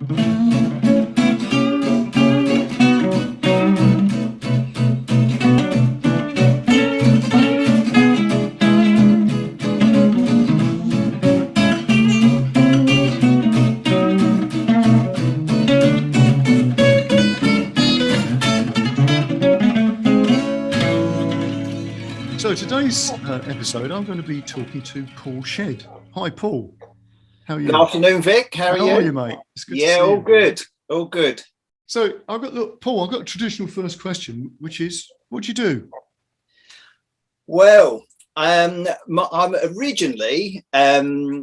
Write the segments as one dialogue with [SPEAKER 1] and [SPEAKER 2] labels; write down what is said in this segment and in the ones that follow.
[SPEAKER 1] So today's episode, I'm going to be talking to Paul Shedd. Hi, Paul. How are you?
[SPEAKER 2] Good afternoon, Vic. How are you?
[SPEAKER 1] Mate? It's good
[SPEAKER 2] to see
[SPEAKER 1] all
[SPEAKER 2] you. Good. All good.
[SPEAKER 1] So Paul, I've got a traditional first question, which is, what do you do?
[SPEAKER 2] Well, I'm originally, people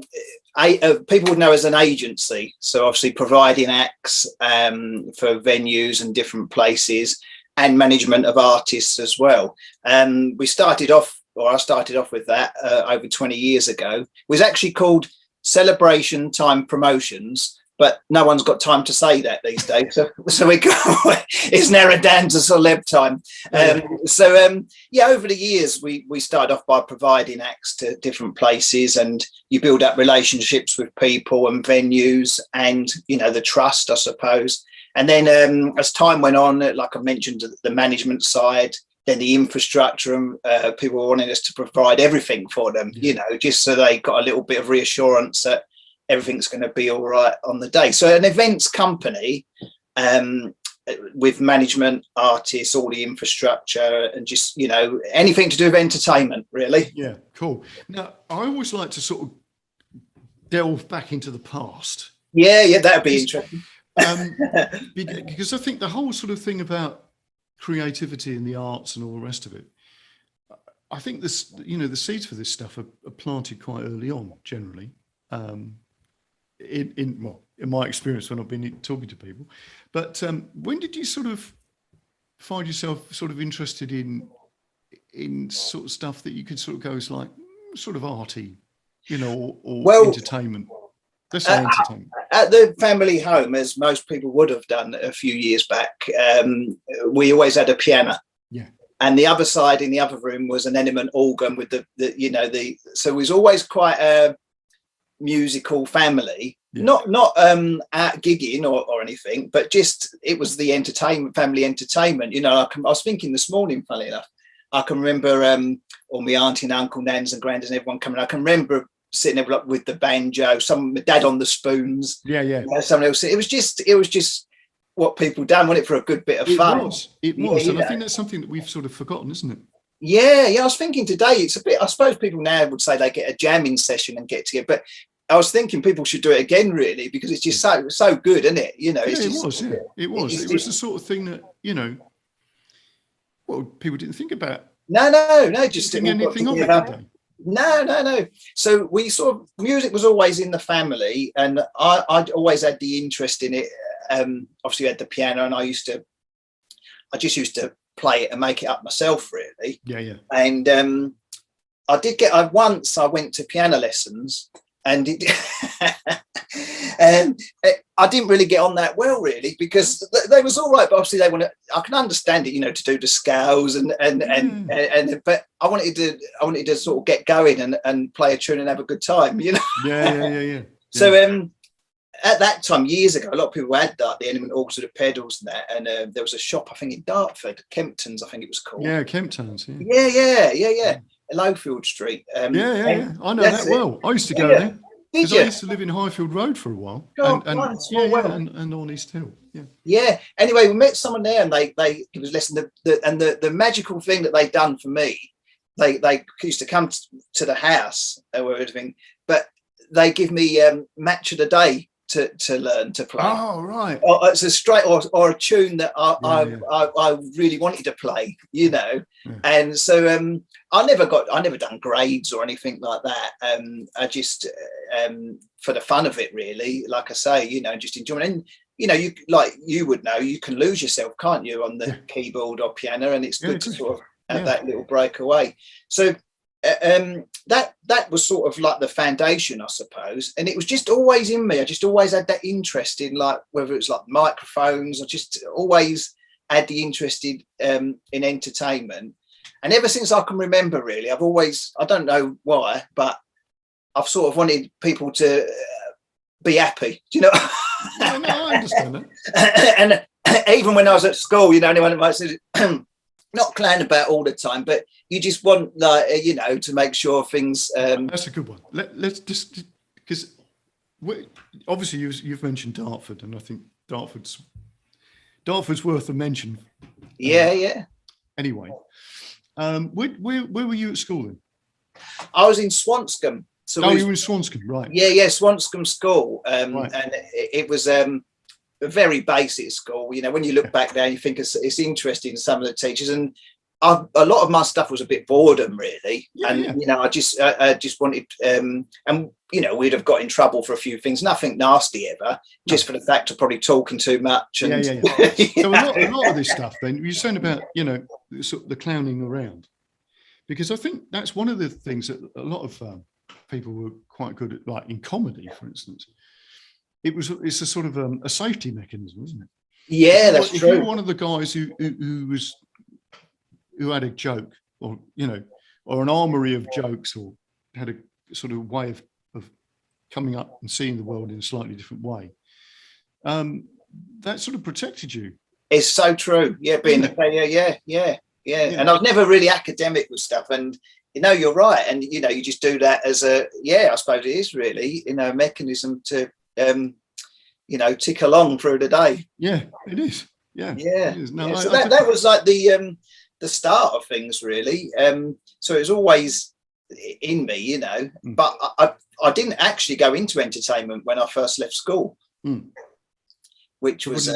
[SPEAKER 2] would know as an agency. So obviously providing acts for venues and different places, and management of artists as well. I started off with that over 20 years ago. It was actually called Celebtime Promotions, but no one's got time to say that these days. So it's narrowed down to Celebtime. Over the years, we started off by providing acts to different places, and you build up relationships with people and venues and, the trust, I suppose. And then as time went on, like I mentioned, the management side, then the infrastructure, and people were wanting us to provide everything for them, just so they got a little bit of reassurance that everything's going to be all right on the day. So an events company with management, artists, all the infrastructure, and just, anything to do with entertainment, really.
[SPEAKER 1] Yeah, cool. Now, I always like to sort of delve back into the past.
[SPEAKER 2] Yeah, that'd be interesting.
[SPEAKER 1] Because I think the whole sort of thing about creativity in the arts and all the rest of it, I think this, the seeds for this stuff are planted quite early on, generally. In my experience when I've been talking to people. But when did you sort of find yourself sort of interested in sort of stuff that you could sort of go as like sort of arty, or entertainment? Let's say entertainment.
[SPEAKER 2] At the family home, as most people would have done a few years back, we always had a piano.
[SPEAKER 1] Yeah. And
[SPEAKER 2] the other side in the other room was an eminent organ with so it was always quite a musical family. Yeah. Not at gigging or anything, but just it was the family entertainment. I was thinking this morning, funny enough, I can remember all my auntie and uncle, nans and grandads and everyone coming. I can remember sitting there with the banjo, my dad on the spoons.
[SPEAKER 1] Yeah.
[SPEAKER 2] Someone else. It was just what people done, wasn't it, for a good bit of fun.
[SPEAKER 1] It was. And I think that's something that we've sort of forgotten, isn't it?
[SPEAKER 2] Yeah. I was thinking today, it's a bit, I suppose people now would say they get a jamming session and get together, but I was thinking people should do it again, really, because it's just so good, isn't it?
[SPEAKER 1] It was the sort of thing that, people didn't think about.
[SPEAKER 2] No, just
[SPEAKER 1] didn't anything of it, did they?
[SPEAKER 2] No. So we music was always in the family, and I'd always had the interest in it. Obviously, I had the piano, and I just used to play it and make it up myself, really.
[SPEAKER 1] Yeah.
[SPEAKER 2] And once I went to piano lessons, and I didn't really get on that well, really, because they was all right, but obviously I can understand it, to do the scales and but I wanted to sort of get going and play a tune and have a good time,
[SPEAKER 1] Yeah.
[SPEAKER 2] So at that time, years ago, a lot of people had that, the eminent organs with the pedals and that, and there was a shop, I think in Dartford, Kempton's, I think it was called.
[SPEAKER 1] Yeah, Kempton's.
[SPEAKER 2] Yeah. Lowfield Street.
[SPEAKER 1] I know that well. I used to go there. Because I used to live in Highfield Road for a while. And on East Hill.
[SPEAKER 2] Yeah. Anyway, we met someone there, and they give us a lesson. The magical thing that they done for me, they used to come to the house or everything, but they give me match of the day to learn to play.
[SPEAKER 1] Oh, right.
[SPEAKER 2] Or it's a straight or a tune that I really wanted to play, Yeah. And so I never done grades or anything like that. I just for the fun of it, really, like I say, just enjoying it. And you would know, you can lose yourself, can't you, on the keyboard or piano, and it's good to sort of have that little break away. So that was sort of like the foundation, I suppose, and it was just always in me. I just always had that interest in, like, whether it's like microphones, I just always had the interest in entertainment. And ever since I can remember, really, I've always, I don't know why, but I've sort of wanted people to be happy. Do you know?
[SPEAKER 1] No, I understand that.
[SPEAKER 2] And even when I was at school, you know, anyone might say, not clown about all the time, but you just want, like, you know, to make sure things.
[SPEAKER 1] That's a good one. Let's just, because obviously you've mentioned Dartford, and I think Dartford's worth a mention.
[SPEAKER 2] Yeah.
[SPEAKER 1] Anyway, where were you at school then?
[SPEAKER 2] I was in Swanscombe. So
[SPEAKER 1] you were in Swanscombe, right?
[SPEAKER 2] Yeah, Swanscombe School,
[SPEAKER 1] Right.
[SPEAKER 2] and it was a very basic school. You know, when you look back there, you think it's interesting, some of the teachers, and a lot of my stuff was a bit boredom, really. You know, I just wanted, and you know, we'd have got in trouble for a few things, nothing nasty ever, just for the fact of probably talking too much. And,
[SPEAKER 1] So a lot of this stuff, then you're saying about, you know, sort of the clowning around, because I think that's one of the things that a lot of people were quite good at, like in comedy, for instance. It's a sort of a safety mechanism, isn't it?
[SPEAKER 2] Yeah, that's true.
[SPEAKER 1] If you're one of the guys who had a joke, or, you know, or an armory of jokes, or had a sort of way of coming up and seeing the world in a slightly different way, that sort of protected you.
[SPEAKER 2] It's so true. Yeah, being yeah. And I was never really academic with stuff, and you know, you're right, and you know, you just do that as I suppose it is really, you know, a mechanism to you know, tick along through the day.
[SPEAKER 1] Yeah, it is. Yeah.
[SPEAKER 2] It
[SPEAKER 1] is.
[SPEAKER 2] No, so that was like the start of things, really. So it was always in me, you know, but I didn't actually go into entertainment when I first left school, which was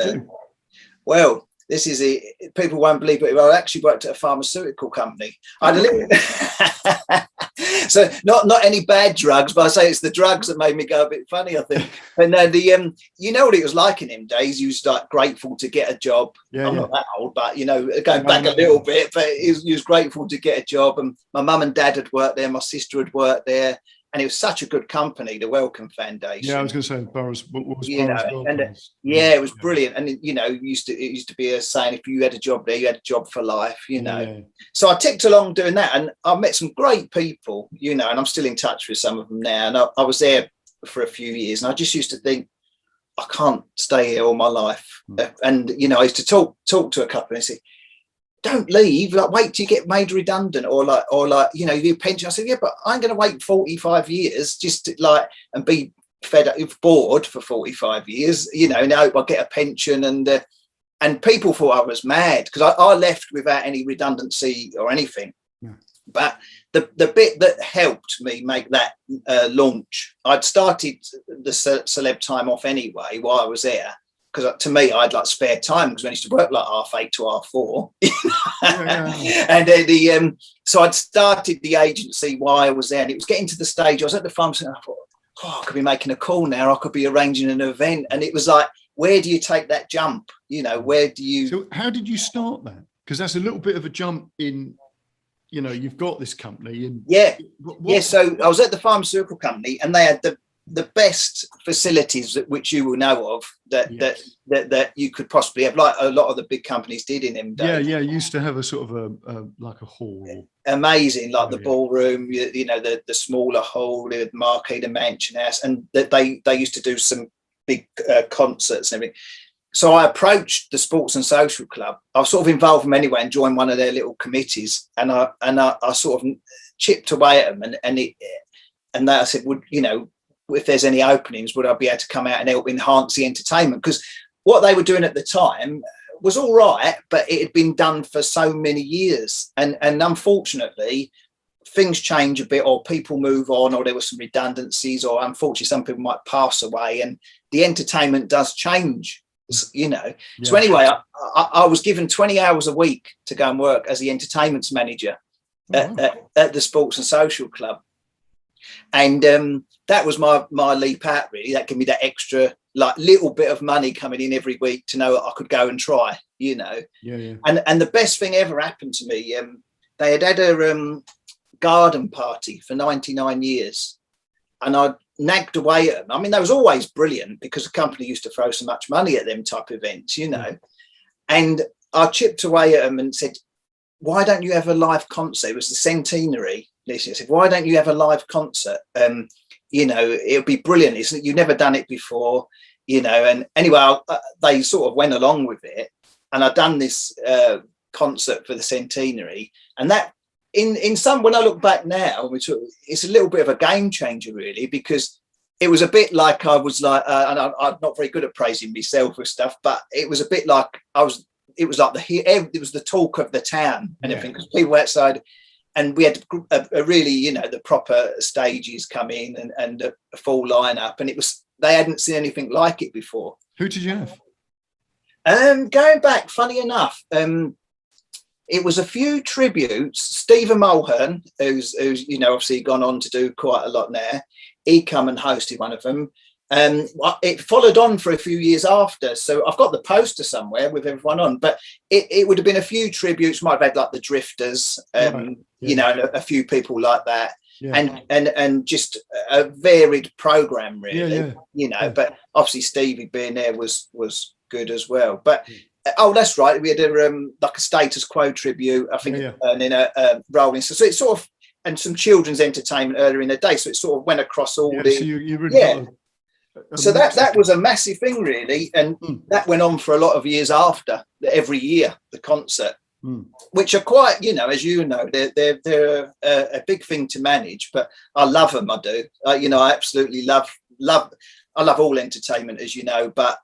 [SPEAKER 2] well, this is it. People won't believe it. I actually worked at a pharmaceutical company. I had a little so not any bad drugs, but I say it's the drugs that made me go a bit funny, I think. And then you know what it was like in them days. You was like grateful to get a job. I'm not that old, but you know, going back a little bit, but you was grateful to get a job. And my mum and dad had worked there. My sister had worked there. And it was such a good company, the Wellcome Foundation.
[SPEAKER 1] Yeah, I was going to say Borough's.
[SPEAKER 2] It was brilliant. And you know, it used to be a saying: if you had a job there, you had a job for life. You know. Yeah. So I ticked along doing that, and I met some great people. You know, and I'm still in touch with some of them now. And I was there for a few years, and I just used to think, I can't stay here all my life. And you know, I used to talk to a couple and say, don't leave, like wait till you get made redundant, or like you know, your pension. I said, yeah, but I'm going to wait 45 years just to, like, and be fed up, bored for 45 years, you know, and I hope I get a pension. And people thought I was mad because I left without any redundancy or anything. But the bit that helped me make that launch, I'd started the Celebtime off anyway while I was there. Because to me, I'd like spare time, because when I used to work like 8:30 to 4:30. And so I'd started the agency while I was there, and it was getting to the stage. I was at the pharmacy, and I thought, I could be making a call now. I could be arranging an event. And it was like, where do you take that jump? You know, where do you? So
[SPEAKER 1] how did you start that? Because that's a little bit of a jump in, you know, you've got this company. And
[SPEAKER 2] So I was at the pharmaceutical company, and they had the best facilities which you will know of that you could possibly have, like a lot of the big companies did in them days.
[SPEAKER 1] You used to have a sort of like a hall.
[SPEAKER 2] Amazing, like the ballroom, you know, the smaller hall, the marquee, the mansion house, and that they used to do some big concerts and everything. So I approached the Sports and Social Club. I was sort of involved in them anyway, and joined one of their little committees, and I sort of chipped away at them, and I said, would you know, if there's any openings, would I be able to come out and help enhance the entertainment? Because what they were doing at the time was all right, but it had been done for so many years. And unfortunately, things change a bit, or people move on, or there were some redundancies, or unfortunately, some people might pass away, and the entertainment does change, you know. Yeah. So anyway, I was given 20 hours a week to go and work as the entertainments manager at the Sports and Social Club. And that was my leap out, really. That gave me that extra, like, little bit of money coming in every week to know that I could go and try, you know. And the best thing ever happened to me, they had a garden party for 99 years, and I nagged away at them. I mean, they was always brilliant, because the company used to throw so much money at them type of events, you know. And I chipped away at them and said, why don't you have a live concert? It was the centenary. I said, why don't you have a live concert? You know, it would be brilliant. You've never done it before. you know. And anyway, they sort of went along with it, and I'd done this concert for the centenary, and that in some, when I look back now, it's a little bit of a game changer really, because it was a bit like I was like, and I'm not very good at praising myself with stuff, but it was a bit like it was like it was the talk of the town and everything, because people outside, and we had a really, you know, the proper stages come in and a full lineup, and they hadn't seen anything like it before.
[SPEAKER 1] Who did you have?
[SPEAKER 2] Going back, funny enough, it was a few tributes. Stephen Mulhern, who's you know, obviously gone on to do quite a lot now. He come and hosted one of them. It followed on for a few years after. So I've got the poster somewhere with everyone on, but it would have been a few tributes. Might have had like the Drifters, you know, and a few people like that. Yeah. And just a varied program really, you know, but obviously Stevie being there was good as well. But oh, that's right, we had like a Status Quo tribute, I think, and then a Rolling. So it's sort of, and some children's entertainment earlier in the day, so it sort of went across all the
[SPEAKER 1] so you really
[SPEAKER 2] so that was a massive thing really, and that went on for a lot of years after, every year, the concert, which are quite, you know, as you know, they're a big thing to manage, but I love them. I do, you know, I absolutely love I love all entertainment, as you know, but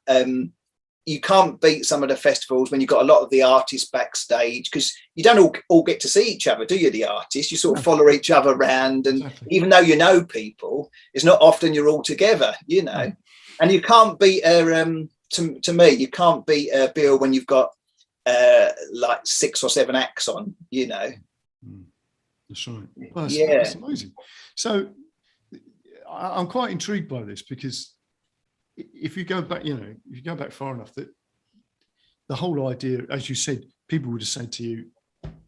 [SPEAKER 2] you can't beat some of the festivals when you've got a lot of the artists backstage, because you don't all get to see each other, do you? The artists, you sort of follow each other around, and even though you know people, it's not often you're all together, you know. And you can't beat to me, you can't beat a bill when you've got like 6 or 7 acts on, you know.
[SPEAKER 1] That's right. Well, that's amazing. So I'm quite intrigued by this, because if you go back, you know, if you go back far enough, that the whole idea, as you said, people would have said to you,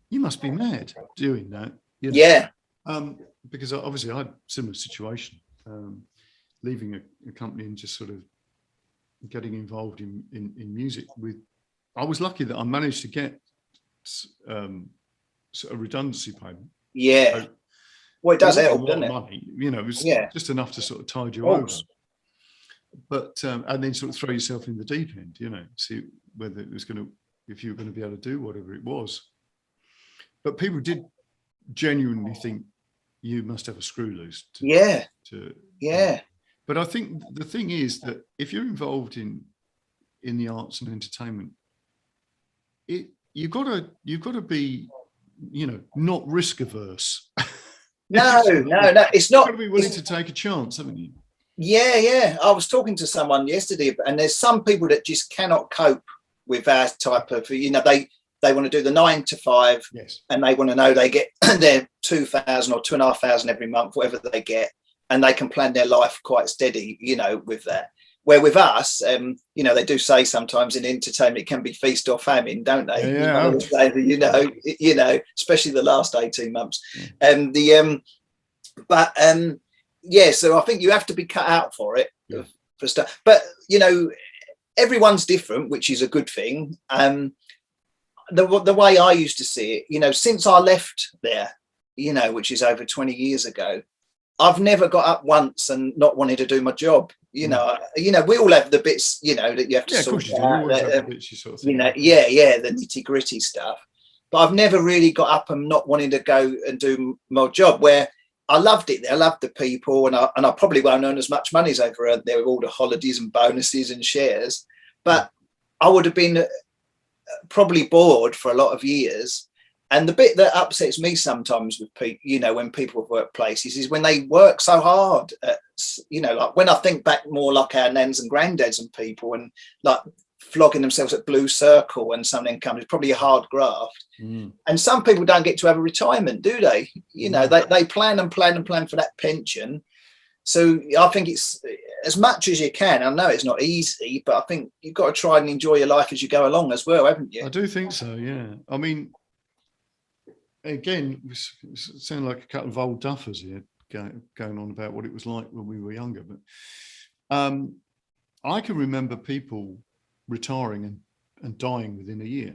[SPEAKER 1] you must be mad doing that. You know? Because obviously I had a similar situation, leaving a company and just sort of getting involved in music. I was lucky that I managed to get a redundancy payment. So,
[SPEAKER 2] well, it does help, doesn't it?
[SPEAKER 1] Money, you know, it was just enough to sort of tide you over. But and then sort of throw yourself in the deep end, you know, see whether it was going to, if you were going to be able to do whatever it was. But people did genuinely think you must have a screw loose. But I think the thing is that if you're involved in the arts and entertainment, you've got to be, you know, not risk averse.
[SPEAKER 2] No, it's not.
[SPEAKER 1] You've got to be willing to take a chance, haven't you?
[SPEAKER 2] Yeah. I was talking to someone yesterday, and there's some people that just cannot cope with our type of, you know, they want to do the 9 to 5, and they want to know they get their 2,000 or 2,500 every month, whatever they get, and they can plan their life quite steady, you know, with that. Where with us, you know, they do say sometimes in entertainment it can be feast or famine, don't they? You know, especially the last 18 months. So I think you have to be cut out for it, for stuff. But you know, everyone's different, which is a good thing. The way I used to see it, you know, since I left there, you know, which is over 20 years ago, I've never got up once and not wanted to do my job. You know, we all have the bits, you know, that you have to sort out. You know, the nitty gritty stuff. But I've never really got up and not wanting to go and do my job, where I loved it. I loved the people, and I probably won't earn as much money as over there with all the holidays and bonuses and shares. But I would have been probably bored for a lot of years. And the bit that upsets me sometimes with people, you know, when people have workplaces, is when they work so hard. You know, like when I think back more like our nans and granddads and people, and like flogging themselves at Blue Circle and something comes, it's probably a hard graft. And some people don't get to have a retirement, do they? You know, they plan and plan and plan for that pension. So I think it's as much as you can. I know it's not easy, but I think you've got to try and enjoy your life as you go along as well, haven't you?
[SPEAKER 1] I do think so, yeah. I mean, again, we sound like a couple of old duffers here going on about what it was like when we were younger. But I can remember people retiring and dying within a year.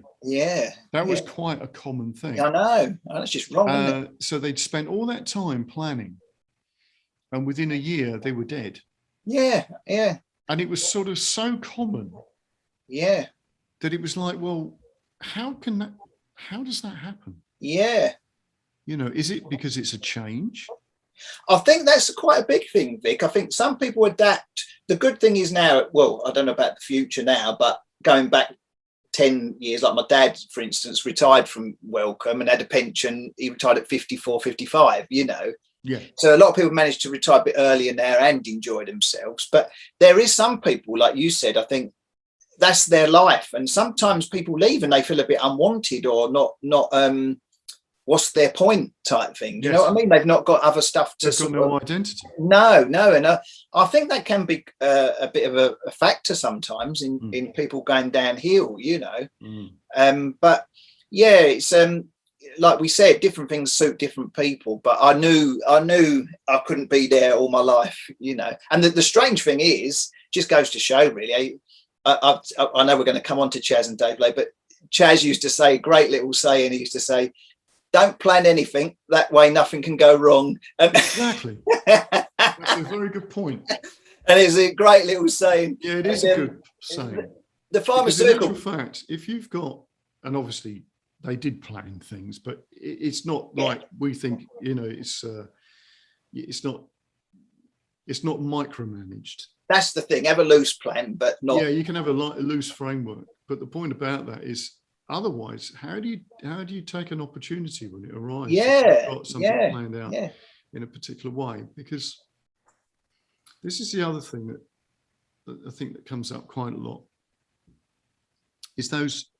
[SPEAKER 1] That was quite a common thing.
[SPEAKER 2] I know. That's just wrong, isn't it?
[SPEAKER 1] So they'd spent all that time planning, and within a year they were dead. And it was sort of so common.
[SPEAKER 2] Yeah.
[SPEAKER 1] That it was like, well, how does that happen?
[SPEAKER 2] Yeah.
[SPEAKER 1] You know, is it because it's a change?
[SPEAKER 2] I think that's quite a big thing, Vic. I think some people adapt. The good thing is now, well, I don't know about the future now, but going back 10 years, like my dad, for instance, retired from Welcome and had a pension. He retired at 54, 55, you know.
[SPEAKER 1] Yeah.
[SPEAKER 2] So a lot of people manage to retire a bit earlier now and enjoy themselves. But there is some people, like you said, I think that's their life. And sometimes people leave and they feel a bit unwanted or not what's their point type thing. You know what I mean? They've not got other stuff to.
[SPEAKER 1] They've got no identity.
[SPEAKER 2] No. And I think that can be a bit of a factor sometimes in people going downhill, you know. But yeah, it's like we said, different things suit different people. But I knew I couldn't be there all my life, you know. And the strange thing is, just goes to show, really. I know we're going to come on to Chaz and Dave later, but Chaz used to say, great little saying, he used to say, don't plan anything, that way nothing can go wrong.
[SPEAKER 1] Exactly. That's a very good point.
[SPEAKER 2] And it's a great little saying.
[SPEAKER 1] Yeah, it is a good saying.
[SPEAKER 2] The pharmaceutical...
[SPEAKER 1] In actual fact, if you've got, and obviously they did plan things, but it's not like we think, you know, it's not micromanaged.
[SPEAKER 2] That's the thing. Have a loose plan, but not.
[SPEAKER 1] Yeah, you can have a loose framework, but the point about that is, otherwise, how do you take an opportunity when it arrives?
[SPEAKER 2] Yeah,
[SPEAKER 1] you've got something planned out in a particular way. Because this is the other thing that I think that comes up quite a lot, is those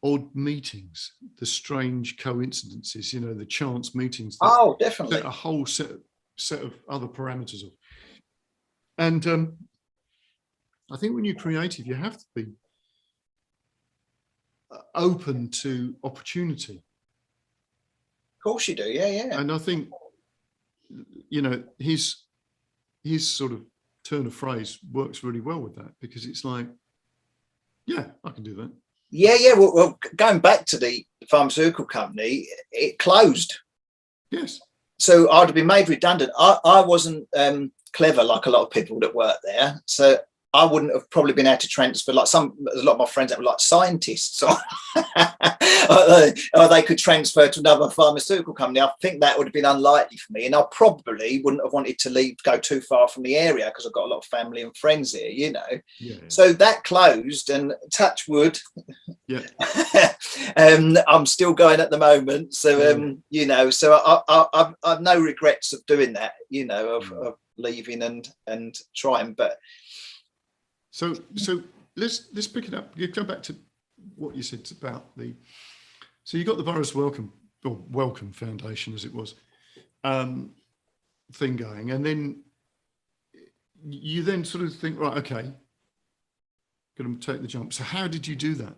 [SPEAKER 1] odd meetings, the strange coincidences, you know, the chance meetings.
[SPEAKER 2] Oh, definitely.
[SPEAKER 1] A whole set of other parameters of. And I think when you're creative, you have to be open to opportunity.
[SPEAKER 2] Of course you do, yeah.
[SPEAKER 1] And I think, you know, his sort of turn of phrase works really well with that, because it's like, yeah, I can do that.
[SPEAKER 2] Yeah. Well, going back to the pharmaceutical company, it closed.
[SPEAKER 1] Yes.
[SPEAKER 2] So I'd have been made redundant. I wasn't clever like a lot of people that work there, so I wouldn't have probably been able to transfer like a lot of my friends that were like scientists, or they could transfer to another pharmaceutical company. I think that would have been unlikely for me, and I probably wouldn't have wanted to go too far from the area, because I've got a lot of family and friends here, you know. Yeah. So that closed, and touch wood, yeah. I'm still going at the moment, so you know, so I've no regrets of doing that, you know, of leaving and trying, but.
[SPEAKER 1] So let's pick it up. You go back to what you said about so you got the Borough's Welcome Foundation, as it was, thing going, and then you then sort of think, right, okay, going to take the jump. So how did you do that?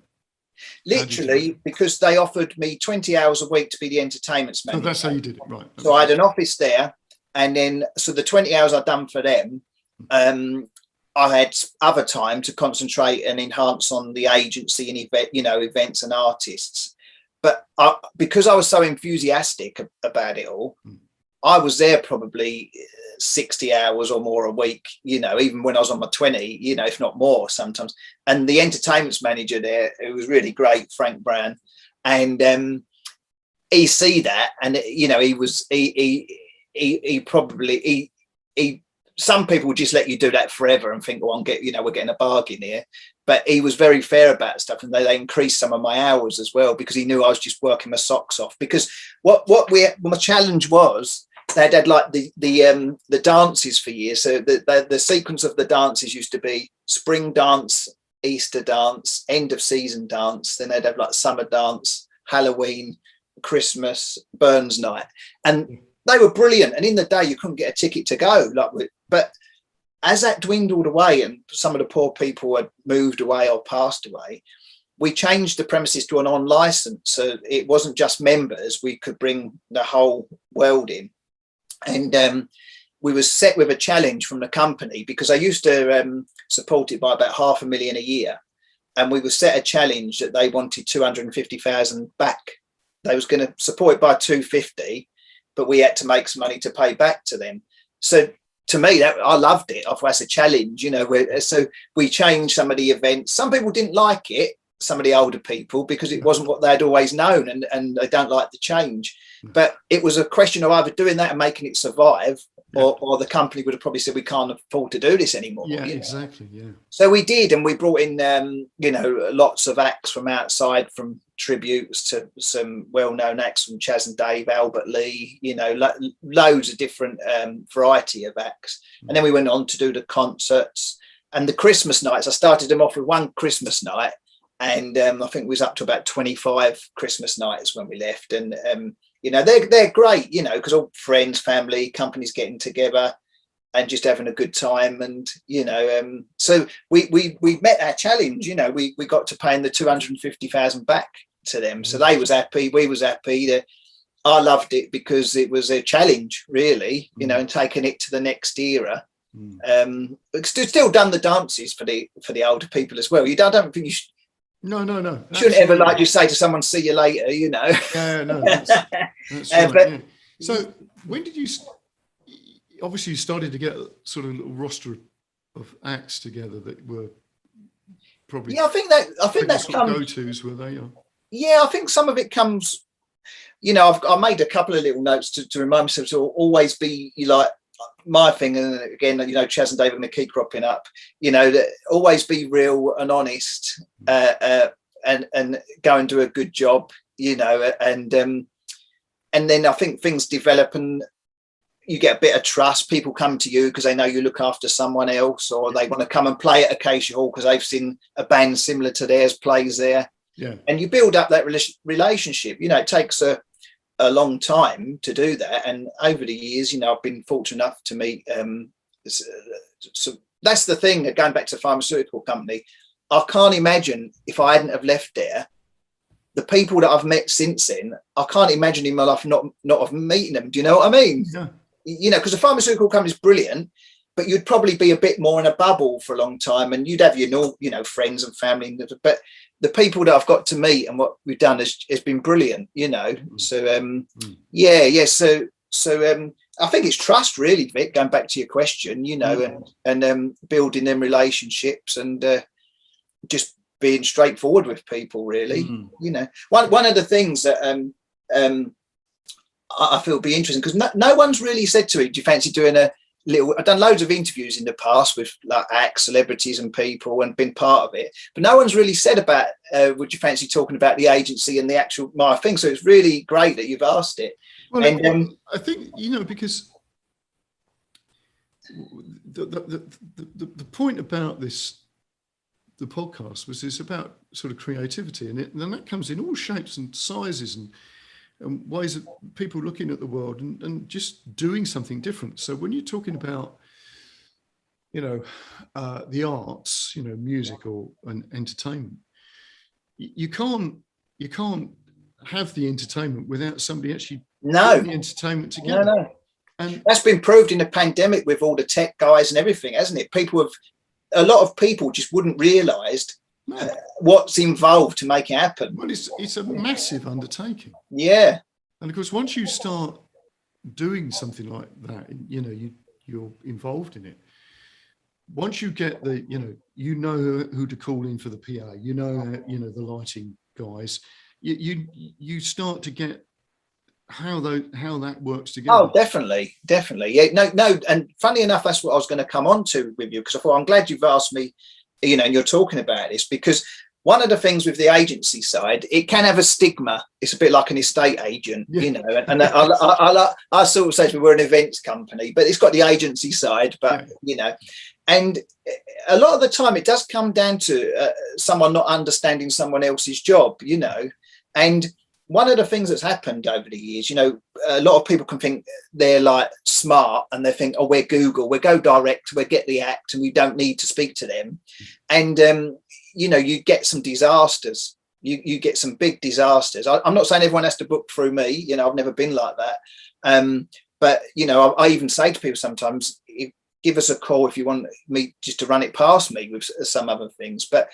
[SPEAKER 2] Literally, because they offered me 20 hours a week to be the entertainment manager.
[SPEAKER 1] So that's how you did it, right?
[SPEAKER 2] So I had an office there, and then so the 20 hours I'd done for them, I had other time to concentrate and enhance on the agency and events and artists. But because I was so enthusiastic about it all, I was there probably 60 hours or more a week, you know, even when I was on my 20, you know, if not more sometimes. And the entertainment manager there, it was really great, Frank Brown, and he see that, and you know, he probably some people would just let you do that forever and think, well, we're getting a bargain here. But he was very fair about stuff, and they increased some of my hours as well, because he knew I was just working my socks off. Because my challenge was, they'd had like the dances for years. So the sequence of the dances used to be spring dance, Easter dance, end of season dance. Then they'd have like summer dance, Halloween, Christmas, Burns night, and they were brilliant. And in the day, you couldn't get a ticket to go. But as that dwindled away, and some of the poor people had moved away or passed away, we changed the premises to an on license. So it wasn't just members; we could bring the whole world in. And we were set with a challenge from the company, because I used to support it by about $500,000 a year, and we were set a challenge that they wanted 250,000 back. They was going to support it by 250, but we had to make some money to pay back to them. So to me, that I loved it. I thought that's a challenge, you know. So we changed some of the events. Some people didn't like it, some of the older people, because it wasn't what they'd always known, and they don't like the change. But it was a question of either doing that and making it survive, or the company would have probably said, we can't afford to do this anymore.
[SPEAKER 1] Yeah, exactly. Yeah.
[SPEAKER 2] So we did, and we brought in, you know, lots of acts from outside, from tributes to some well-known acts from Chaz and Dave, Albert Lee, you know, loads of different variety of acts. And then we went on to do the concerts and the Christmas nights. I started them off with one Christmas night, and I think we was up to about 25 Christmas nights when we left. And you know, they're great, you know, because all friends, family, companies getting together and just having a good time. And you know, so we met our challenge. You know, we got to paying the 250,000 back to them, so they was happy, we was happy. I loved it because it was a challenge, really, you know, and taking it to the next era. Still done the dances for the older people as well. I don't think you should.
[SPEAKER 1] No.
[SPEAKER 2] Shouldn't ever, like you say to someone, see you later, you know.
[SPEAKER 1] Yeah, no. That's right, but, So when did you? Obviously, you started to get sort of a little roster of acts together that were probably.
[SPEAKER 2] Yeah, I think that's come.
[SPEAKER 1] Go-tos, were they? Or?
[SPEAKER 2] Yeah, I think some of it comes. You know, I made a couple of little notes to remind myself to always be like my thing. And again, you know, Chaz and Dave are going to keep cropping up. You know, that always be real and honest, and go and do a good job. You know, and then I think things develop and you get a bit of trust. People come to you because they know you look after someone else, or they want to come and play at Acacia Hall because they've seen a band similar to theirs plays there. Yeah. And you build up that relationship. You know, it takes a long time to do that. And over the years, you know, I've been fortunate enough to meet. So that's the thing. Going back to the pharmaceutical company, I can't imagine if I hadn't have left there. The people that I've met since then, I can't imagine in my life not of meeting them. Do you know what I mean? Yeah. You know, because the pharmaceutical company is brilliant, but you'd probably be a bit more in a bubble for a long time, and you'd have your, you know, friends and family. But the people that I've got to meet and what we've done has been brilliant. You know, so So I think it's trust, really, Vic. Going back to your question, you know, and building them relationships and just being straightforward with people, really. You know, one of the things that I feel be interesting, because no one's really said to me, do you fancy doing a little? I've done loads of interviews in the past with like acts, celebrities and people, and been part of it, but no one's really said about would you fancy talking about the agency and the actual my thing. So it's really great that you've asked it. Well, and
[SPEAKER 1] I think, you know, because the point about this, the podcast, was it's about sort of creativity, and then that comes in all shapes and sizes and ways of people looking at the world and just doing something different. So when you're talking about, you know, the arts, you know, music or entertainment, you can't have the entertainment without somebody actually putting the entertainment together.
[SPEAKER 2] No. And that's been proved in the pandemic with all the tech guys and everything, hasn't it? A lot of people just wouldn't realise what's involved to make it happen.
[SPEAKER 1] Well, it's a massive undertaking.
[SPEAKER 2] Yeah. And
[SPEAKER 1] of course, once you start doing something like that, you know, you're involved in it. Once you get you know who to call in for the PA, you know the lighting guys, you start to get how that works together.
[SPEAKER 2] Oh, definitely. Yeah, no. And funny enough, that's what I was going to come on to with you, because I thought, I'm glad you've asked me, you know, and you're talking about this, because one of the things with the agency side, it can have a stigma. It's a bit like an estate agent, you know, and I sort of say we're an events company, but it's got the agency side, but you know, and a lot of the time it does come down to someone not understanding someone else's job, you know. And one of the things that's happened over the years, you know, a lot of people can think they're like smart and they think, oh, we're Google, we'll go direct, we'll get the act and we don't need to speak to them. And, you know, you get some disasters. You get some big disasters. I'm not saying everyone has to book through me. You know, I've never been like that. But, you know, I even say to people sometimes, give us a call if you want me just to run it past me with some other things. But,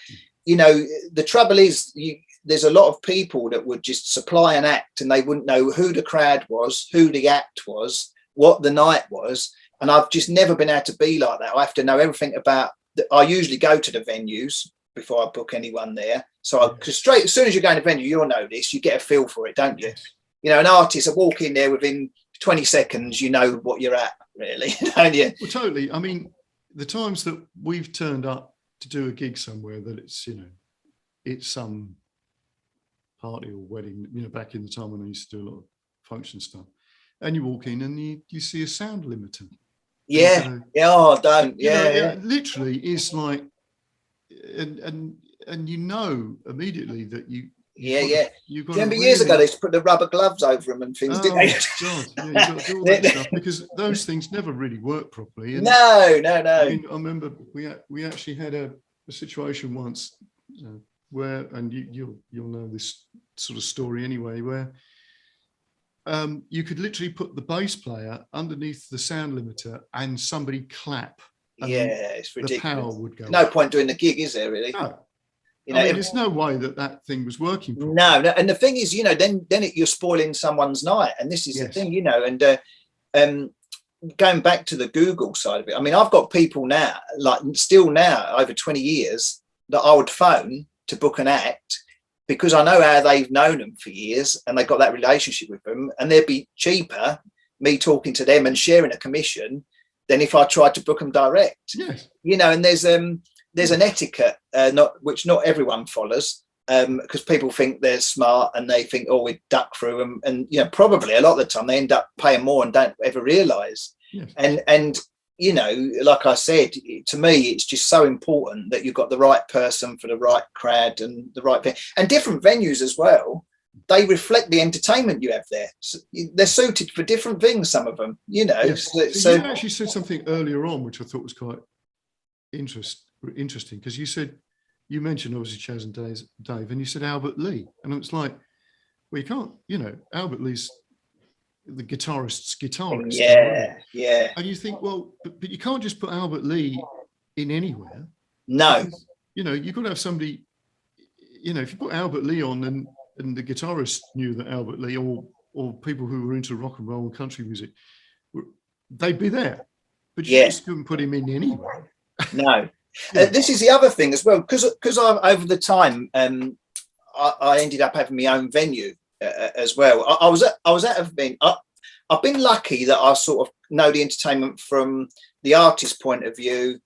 [SPEAKER 2] you know, the trouble is there's a lot of people that would just supply an act and they wouldn't know who the crowd was, who the act was, what the night was. and I've just never been able to be like that. I have to know everything about. I usually go to the venues before I book anyone there. So because straight as soon as you go in a venue, you'll know this. You get a feel for it, don't you? You know, an artist, I walk in there within 20 seconds, you know what you're at, really, don't you?
[SPEAKER 1] Well, totally. I mean, the times that we've turned up to do a gig somewhere that it's, you know, it's some party or wedding, you know, back in the time when I used to do a lot of function stuff, and you walk in and you see a sound limiter.
[SPEAKER 2] Yeah. Oh, don't. Yeah,
[SPEAKER 1] yeah. Literally, it's like, and you know immediately that you.
[SPEAKER 2] You remember years ago they used to put the rubber gloves over them and things, didn't they?
[SPEAKER 1] God, yeah, you got to do all that stuff because those things never really work properly. And
[SPEAKER 2] no.
[SPEAKER 1] I mean, I remember we actually had a situation once where, and you'll know this sort of story anyway, where you could literally put the bass player underneath the sound limiter and somebody clap. And
[SPEAKER 2] it's ridiculous.
[SPEAKER 1] The power would go.
[SPEAKER 2] No point doing the gig, is there really?
[SPEAKER 1] No.
[SPEAKER 2] You know,
[SPEAKER 1] I mean, there's no way that thing was working properly.
[SPEAKER 2] No, and the thing is, you know, then you're spoiling someone's night, and this is the thing, you know. And going back to the Google side of it, I mean, I've got people now, like still now, over 20 years, that I would phone to book an act because I know how they've known them for years, and they've got that relationship with them, and they'd be cheaper me talking to them and sharing a commission than if I tried to book them direct.
[SPEAKER 1] Yes,
[SPEAKER 2] you know, and there's an etiquette which not everyone follows because people think they're smart and they think, oh, we duck through them, and you know, probably a lot of the time they end up paying more and don't ever realize.
[SPEAKER 1] Yes.
[SPEAKER 2] And you know, like I said, to me it's just so important that you've got the right person for the right crowd and the right thing. And different venues as well, they reflect the entertainment you have there. So they're suited for different things, some of them, you know.
[SPEAKER 1] Yes. So you actually said something earlier on which I thought was quite interesting, because you mentioned obviously Chaz and Dave, and you said Albert Lee, and it's like, well, you can't, you know, Albert Lee's the guitarist's guitarist.
[SPEAKER 2] Yeah.
[SPEAKER 1] And you think, well, but you can't just put Albert Lee in anywhere.
[SPEAKER 2] No.
[SPEAKER 1] Because, you know, you've got to have somebody, you know, if you put Albert Lee on and the guitarist knew that Albert Lee or people who were into rock and roll and country music, they'd be there. But you just couldn't put him in anywhere.
[SPEAKER 2] No. This is the other thing as well, because I over the time I ended up having my own venue as well. I was at a venue. I've been lucky that I sort of know the entertainment from the artist's point of view,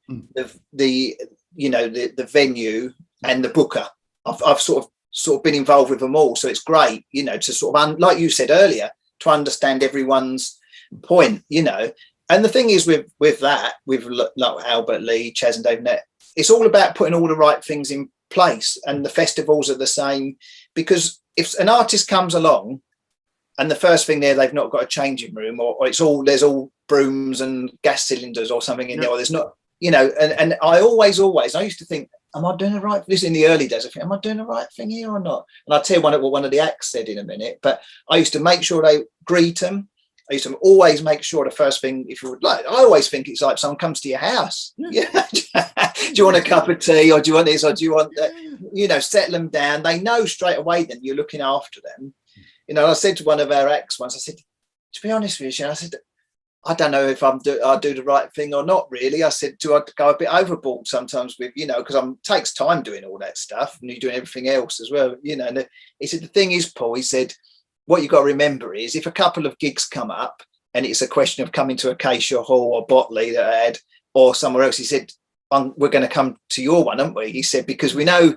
[SPEAKER 2] the you know, the venue and the booker. I've sort of been involved with them all, so it's great, you know, to sort of like you said earlier, to understand everyone's point, you know. And the thing is with that, with like Albert Lee, Chaz and Dave Nett, it's all about putting all the right things in place, and the festivals are the same, because if an artist comes along and the first thing there, they've not got a changing room, or there's all brooms and gas cylinders or something in there, or there's not, you know, and I used to think, am I doing the right, this in the early days, I think, am I doing the right thing here or not? And I'll tell you what one of the acts said in a minute, but I used to make sure they greet them. I used to always make sure the first thing, if you would like, I always think it's like someone comes to your house. Yeah. Do you want a cup of tea, or do you want this, or do you want that? You know, settle them down. They know straight away then you're looking after them. You know, I said to one of our acts once, I said, to be honest with you, I said, I don't know if I'll do the right thing or not, really. I said, do I go a bit overboard sometimes with, you know, because it takes time doing all that stuff, and you're doing everything else as well, you know. And he said, the thing is, Paul, he said, what you've got to remember is if a couple of gigs come up and it's a question of coming to Acacia Hall or Botley that I had, or somewhere else, he said, we're going to come to your one, aren't we? He said, because we know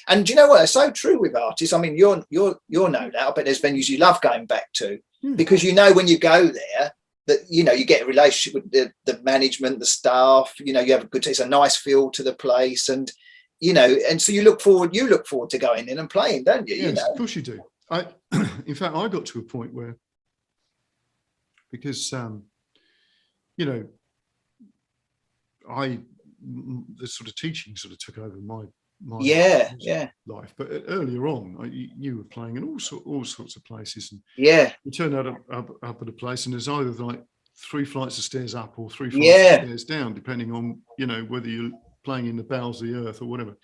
[SPEAKER 2] and do you know what? It's so true with artists. I mean, you'll know that, but there's venues you love going back to, because you know when you go there that, you know, you get a relationship with the management, the staff, you know, you have it's a nice feel to the place, and, you know, and so you look forward to going in and playing, don't you?
[SPEAKER 1] Yes,
[SPEAKER 2] you know?
[SPEAKER 1] of course you do. In fact, I got to a point where, because, you know, the sort of teaching sort of took over my life. But earlier on, you were playing in all sorts of places, and you turn up at a place, and there's either like 3 flights of stairs up or 3 flights of stairs down, depending on, you know, whether you're playing in the bowels of the earth or whatever.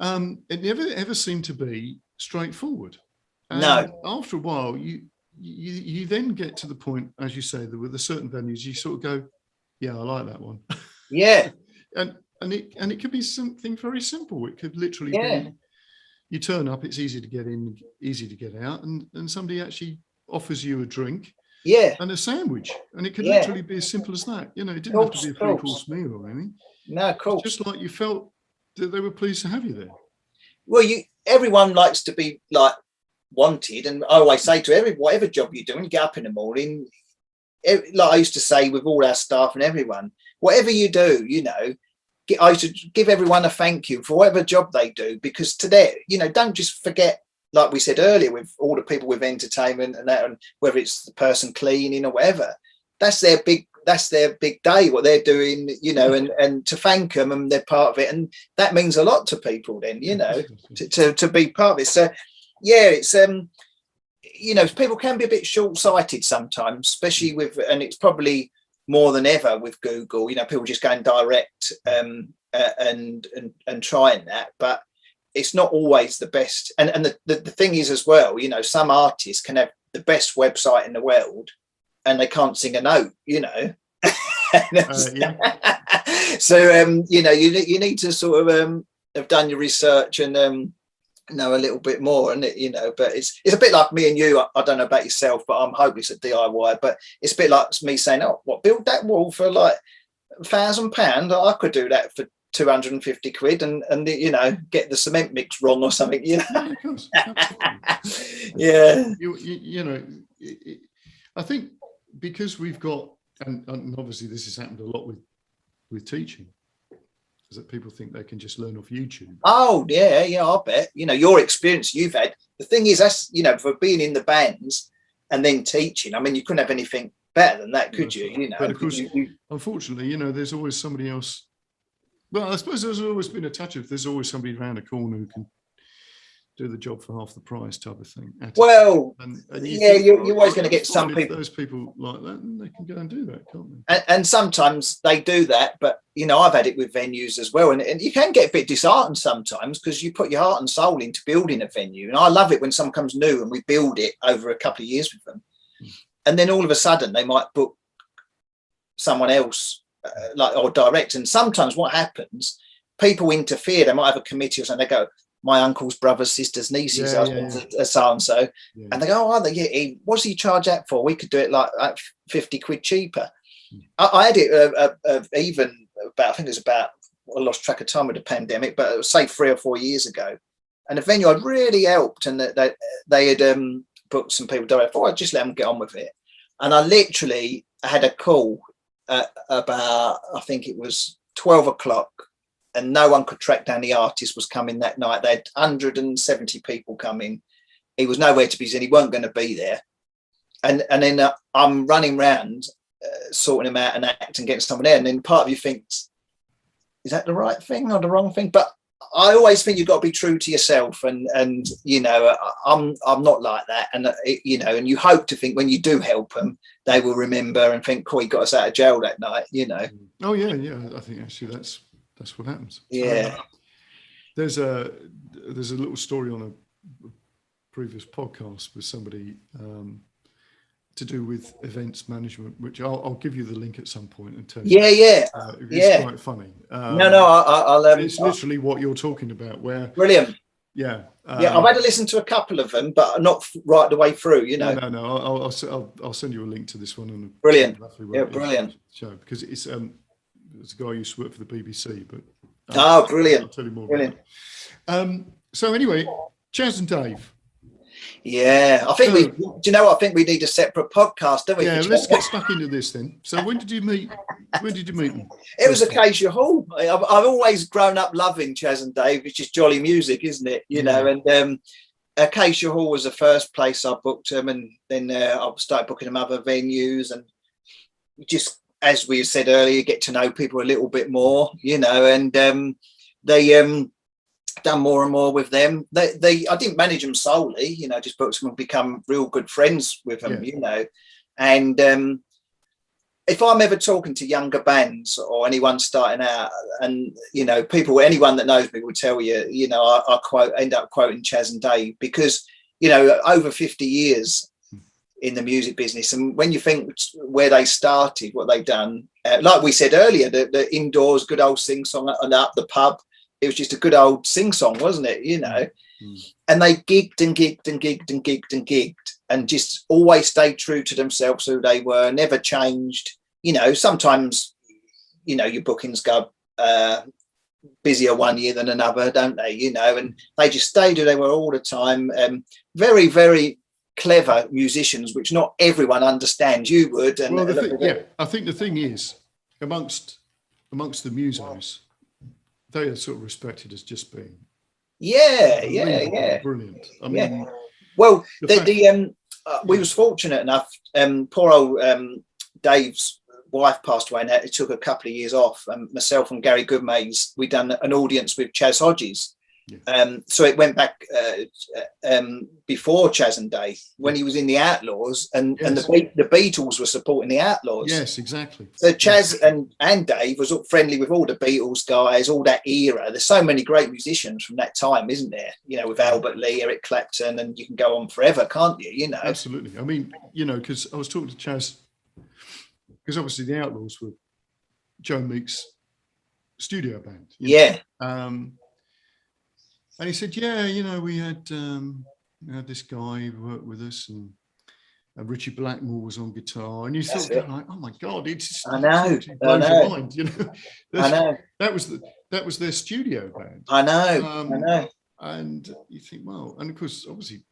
[SPEAKER 1] It never ever seemed to be straightforward. And
[SPEAKER 2] no.
[SPEAKER 1] After a while, you then get to the point, as you say, that with the certain venues, you sort of go, Yeah, I like that one.
[SPEAKER 2] Yeah.
[SPEAKER 1] And it could be something very simple. It could literally
[SPEAKER 2] Yeah.
[SPEAKER 1] be you turn up, it's easy to get in, easy to get out, and somebody actually offers you a drink
[SPEAKER 2] Yeah.
[SPEAKER 1] and a sandwich. And it could
[SPEAKER 2] Yeah.
[SPEAKER 1] literally be as simple as that. You know, it didn't have to be a three-course meal or anything.
[SPEAKER 2] No, of course.
[SPEAKER 1] It's just like you felt that they were pleased to have you there.
[SPEAKER 2] Well, everyone likes to be like wanted, and I always say to whatever job you do, when you get up in the morning, like I used to say with all our staff and everyone, whatever you do, you know, I used to give everyone a thank you for whatever job they do, because today, you know, don't just forget, like we said earlier, with all the people with entertainment and that, and whether it's the person cleaning or whatever, that's their big day, what they're doing, you know, and to thank them, and they're part of it, and that means a lot to people then, you know, to be part of it. So yeah, it's you know, people can be a bit short-sighted sometimes, especially with, and it's probably more than ever with Google, you know, people just going direct and trying that, but it's not always the best. And the thing is as well, you know, some artists can have the best website in the world and they can't sing a note, you know. So you know, you need to sort of have done your research and know a little bit more, and you know, but it's a bit like me and you. I don't know about yourself, but I'm hopeless at DIY. But it's a bit like me saying, "Oh, what, build that wall for like £1,000? I could do that for 250 quid, and you know, get the cement mix wrong or something." You know?
[SPEAKER 1] Yeah, of course.
[SPEAKER 2] Yeah.
[SPEAKER 1] You know, I think because we've got, and obviously this has happened a lot with teaching, is that people think they can just learn off YouTube.
[SPEAKER 2] Oh yeah, I bet. You know, your experience you've had. The thing is, that's, you know, for being in the bands and then teaching, I mean, you couldn't have anything better than that, could you? You know,
[SPEAKER 1] but of course, unfortunately, you know, there's always somebody else. Well, I suppose there's always been a touch of, there's always somebody around the corner who can do the job for half the price, type of thing.
[SPEAKER 2] Well,
[SPEAKER 1] and
[SPEAKER 2] yeah, you're always going to get some people.
[SPEAKER 1] Those people like that, and they can go and do that, can't they?
[SPEAKER 2] And sometimes they do that, but you know, I've had it with venues as well, and you can get a bit disheartened sometimes because you put your heart and soul into building a venue. And I love it when someone comes new and we build it over a couple of years with them, and then all of a sudden they might book someone else, like, or direct. And sometimes what happens, people interfere. They might have a committee or something. They go, my uncle's brothers, sisters, nieces, husbands, so and so, and they go, oh, are they? Yeah, what's he charge that for? We could do it like 50 quid cheaper. I had it even about, I think it was about, I lost track of time with the pandemic, but it was, say 3 or 4 years ago, and the venue had really helped, and they had booked some people direct. I thought I'd just let them get on with it, and I literally had a call about, I think it was 12 o'clock. And no one could track down the artist was coming that night. They had 170 people coming. He was nowhere to be seen. He weren't going to be there. And then I'm running around sorting him out and act and getting someone there. And then part of you thinks, is that the right thing or the wrong thing? But I always think you've got to be true to yourself. And you know, I'm not like that. And you know, and you hope to think when you do help them, they will remember and think, "Cool, he got us out of jail that night." You know.
[SPEAKER 1] Oh yeah. I think actually that's what happens.
[SPEAKER 2] Yeah.
[SPEAKER 1] There's a little story on a previous podcast with somebody to do with events management, which I'll give you the link at some point and tell you. It's quite funny.
[SPEAKER 2] I'll
[SPEAKER 1] it's literally what you're talking about. Where
[SPEAKER 2] brilliant.
[SPEAKER 1] Yeah.
[SPEAKER 2] I've had to listen to a couple of them, but not right the way through. You know.
[SPEAKER 1] No. I'll send you a link to this one. And
[SPEAKER 2] brilliant. Yeah, brilliant.
[SPEAKER 1] Show, because it's a guy who used to work for the BBC, but
[SPEAKER 2] brilliant.
[SPEAKER 1] I'll tell you more. Brilliant. So anyway, Chaz and Dave.
[SPEAKER 2] Yeah, I think do you know what? I think we need a separate podcast, don't we?
[SPEAKER 1] Yeah, let's get stuck into this then. So when did you meet them?
[SPEAKER 2] It was Acacia Hall. I've always grown up loving Chaz and Dave. It's just jolly music, isn't it? You know, and Acacia Hall was the first place I booked them, and then I started booking them other venues, and just, as we said earlier, get to know people a little bit more, you know, and they done more and more with them. I didn't manage them solely, you know, just booked them and become real good friends with them, you know. And if I'm ever talking to younger bands or anyone starting out, and, you know, anyone that knows me will tell you, you know, I end up quoting Chaz and Dave because, you know, over 50 years, in the music business. And when you think where they started, what they done, like we said earlier, the indoors, good old sing song, and up the pub, it was just a good old sing song, wasn't it? You know, and they gigged and gigged and gigged and gigged and gigged, and just always stayed true to themselves, who they were, never changed. You know, sometimes, you know, your bookings go busier one year than another, don't they? You know, and they just stayed who they were all the time. Very, very clever musicians, which not everyone understands. You would. And
[SPEAKER 1] well, I think the thing is, amongst the musos, they are sort of respected as just being brilliant. I mean,
[SPEAKER 2] well, we was fortunate enough. Poor old Dave's wife passed away, and it took a couple of years off. Myself and Gary Goodmays, we done an audience with Chas Hodges. So it went back before Chas and Dave, when he was in the Outlaws, and the Beatles were supporting the Outlaws.
[SPEAKER 1] Yes, exactly.
[SPEAKER 2] So Chas and Dave was friendly with all the Beatles guys, all that era. There's so many great musicians from that time, isn't there? You know, with Albert Lee, Eric Clapton, and you can go on forever, can't you? You know,
[SPEAKER 1] absolutely. I mean, you know, because I was talking to Chas, because obviously the Outlaws were Joe Meek's studio band.
[SPEAKER 2] Yeah.
[SPEAKER 1] And he said, yeah, you know, we had this guy who worked with us, and Richie Blackmore was on guitar, and you thought, like, oh my God, it's
[SPEAKER 2] I know,
[SPEAKER 1] blows your mind, you know.
[SPEAKER 2] I know.
[SPEAKER 1] That was their studio band.
[SPEAKER 2] I know.
[SPEAKER 1] And you think, well, and of course, obviously,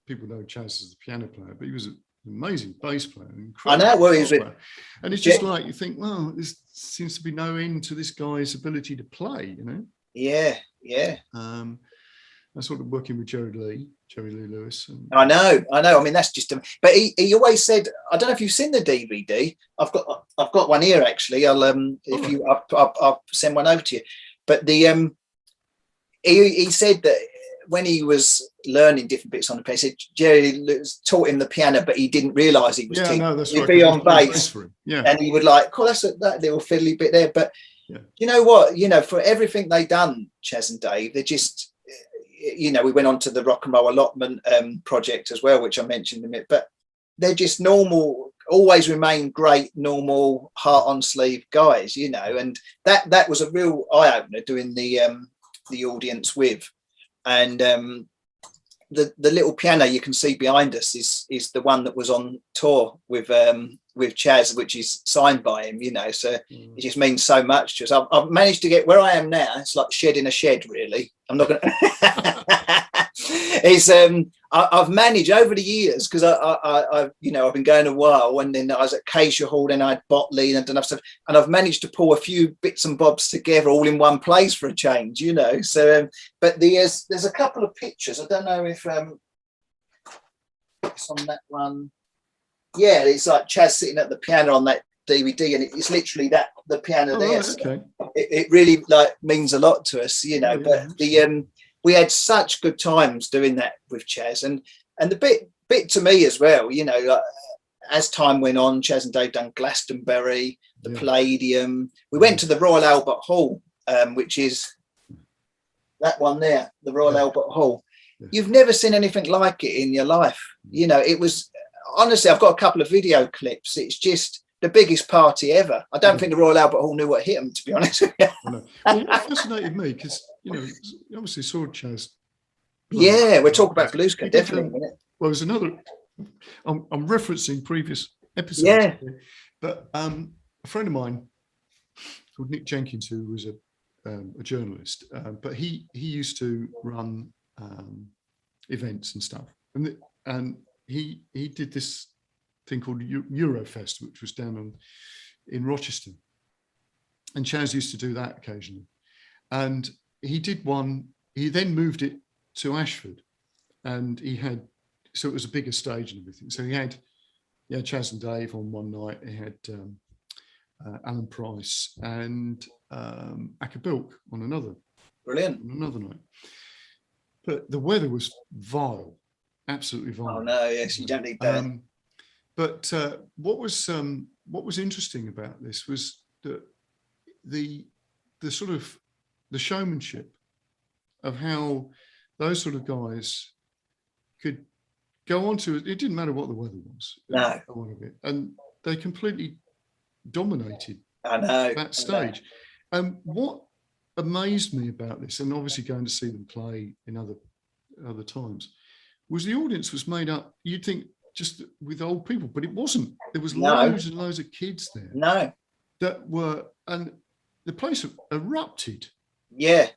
[SPEAKER 1] people know Chas as the piano player, but he was an amazing bass player.
[SPEAKER 2] I know. Well, he's
[SPEAKER 1] and it's just like you think, well, there seems to be no end to this guy's ability to play, you know.
[SPEAKER 2] Yeah.
[SPEAKER 1] I sort of working with Jerry Lee Lewis. And
[SPEAKER 2] I know. I mean, that's just. But he always said, I don't know if you've seen the DVD. I've got one here actually. I'll send one over to you. But he said that when he was learning different bits on the piano, he said Jerry taught him the piano, but he didn't realise he was teaching.
[SPEAKER 1] No, that's
[SPEAKER 2] He'd
[SPEAKER 1] right.
[SPEAKER 2] be on bass, and he would like, that's that little fiddly bit there. But you know what? You know, for everything they done, Chas and Dave, they just, you know, we went on to the Rock and Roll Allotment project as well, which I mentioned a minute. But they're just normal, always remain great, normal, heart on sleeve guys, you know. And that was a real eye opener doing the audience with. And the little piano you can see behind us is the one that was on tour with Chas, which is signed by him, you know. So it just means so much to us. I've managed to get where I am now. It's like shed in a shed, really. I'm not gonna it's I've managed over the years, because I you know, I've been going a while, and then I was at Acacia Hall, then I had Botley and enough stuff, and I've managed to pull a few bits and bobs together all in one place for a change, you know. So but there's a couple of pictures. I don't know if it's on that one. Yeah, it's like Chas sitting at the piano on that DVD, and it's literally the piano there.
[SPEAKER 1] Right, okay.
[SPEAKER 2] So it really like means a lot to us, you know. But we had such good times doing that with Chas, and the bit to me as well, you know, like, as time went on, Chas and Dave done Glastonbury, the Palladium. We went to the Royal Albert Hall, which is that one there, the Royal Albert Hall. You've never seen anything like it in your life, you know. It was, honestly, I've got a couple of video clips. It's just the biggest party ever. I don't think the Royal Albert Hall knew what hit them, to be honest with you.
[SPEAKER 1] Well, it fascinated me because, you know, obviously saw Chas.
[SPEAKER 2] Yeah, we're talking about Bluesca, definitely.
[SPEAKER 1] Well, there's another. I'm referencing previous episodes.
[SPEAKER 2] Yeah.
[SPEAKER 1] But a friend of mine called Nick Jenkins, who was a journalist, but he used to run events and stuff, and he did this thing called Eurofest, which was down in Rochester, and Chas used to do that occasionally. And he did one. He then moved it to Ashford, and so it was a bigger stage and everything. So he had Chas and Dave on one night. He had Alan Price and Acker Bilk on another.
[SPEAKER 2] Brilliant.
[SPEAKER 1] On another night. But the weather was vile, absolutely vile.
[SPEAKER 2] Oh no, yes, you don't need that.
[SPEAKER 1] But what was interesting about this was that the sort of the showmanship of how those sort of guys could go on to it. It didn't matter what the weather was.
[SPEAKER 2] No.
[SPEAKER 1] Go on a bit. And they completely dominated
[SPEAKER 2] I know.
[SPEAKER 1] that stage. What amazed me about this, and obviously going to see them play in other times, was the audience was made up, you'd think, just with old people, but it wasn't. There was loads and loads of kids there.
[SPEAKER 2] No.
[SPEAKER 1] That were, and the place erupted.
[SPEAKER 2] Yeah.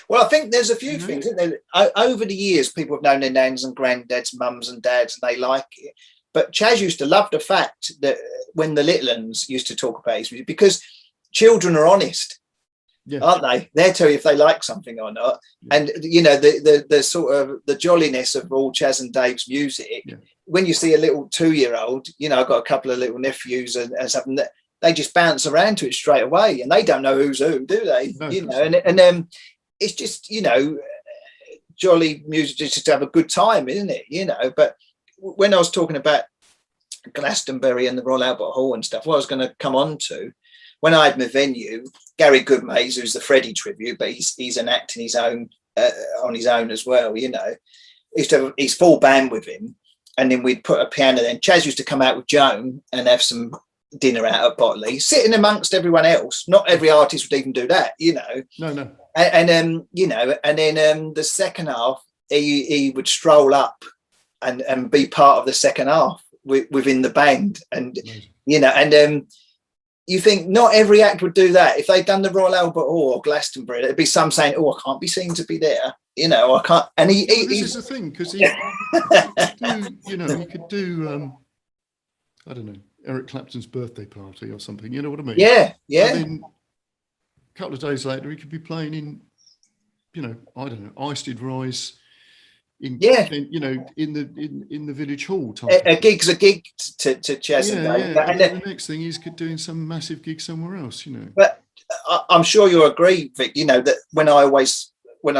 [SPEAKER 2] Well, I think there's a few things, isn't there? Over the years, people have known their nans and granddads, mums and dads, and they like it. But Chas used to love the fact that when the little uns used to talk about his music, because children are honest, aren't they? They'll tell you if they like something or not. Yeah. And, you know, the sort of the jolliness of all Chas and Dave's music, when you see a little 2-year-old, you know, I've got a couple of little nephews and something that they just bounce around to it straight away, and they don't know who's who, do they? No, you know, and then it's just, you know, jolly music just to have a good time, isn't it? You know, but when I was talking about Glastonbury and the Royal Albert Hall and stuff, what I was going to come on to, when I had my venue, Gary Goodmays, who's the Freddie tribute, but he's an act in his own, on his own as well, you know, he used to have his full band with him, and then we'd put a piano there. Chas used to come out with Joan and have some dinner out at Botley, sitting amongst everyone else. Not every artist would even do that, you know.
[SPEAKER 1] No.
[SPEAKER 2] And you know, and then the second half, he would stroll up and be part of the second half within the band, and you know, and you think not every act would do that. If they'd done the Royal Albert Hall or Glastonbury, there'd be some saying, "Oh, I can't be seen to be there," you know. I can't. And this
[SPEAKER 1] is the thing, because he could do I don't know, Eric Clapton's birthday party or something, you know what I mean?
[SPEAKER 2] Yeah.
[SPEAKER 1] And then a couple of days later, he could be playing in, you know, I don't know, Ice Did Rise, in you know, in the village hall type.
[SPEAKER 2] A gig's a gig to Chas and Dave.
[SPEAKER 1] And then the next thing he's doing some massive gig somewhere else, you know.
[SPEAKER 2] But I'm sure you'll agree, Vic, you know, that when I was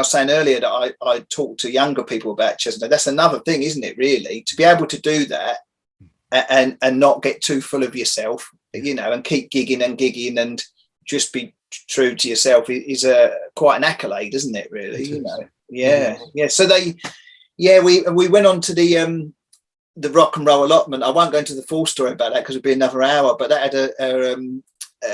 [SPEAKER 2] saying earlier that I talk to younger people about Chas and Dave, that's another thing, isn't it, really? To be able to do that and not get too full of yourself, you know, and keep gigging and just be true to yourself is quite an accolade, isn't it, really? You know. Yeah. So we went on to the rock and roll allotment. I won't go into the full story about that because it'd be another hour, but that had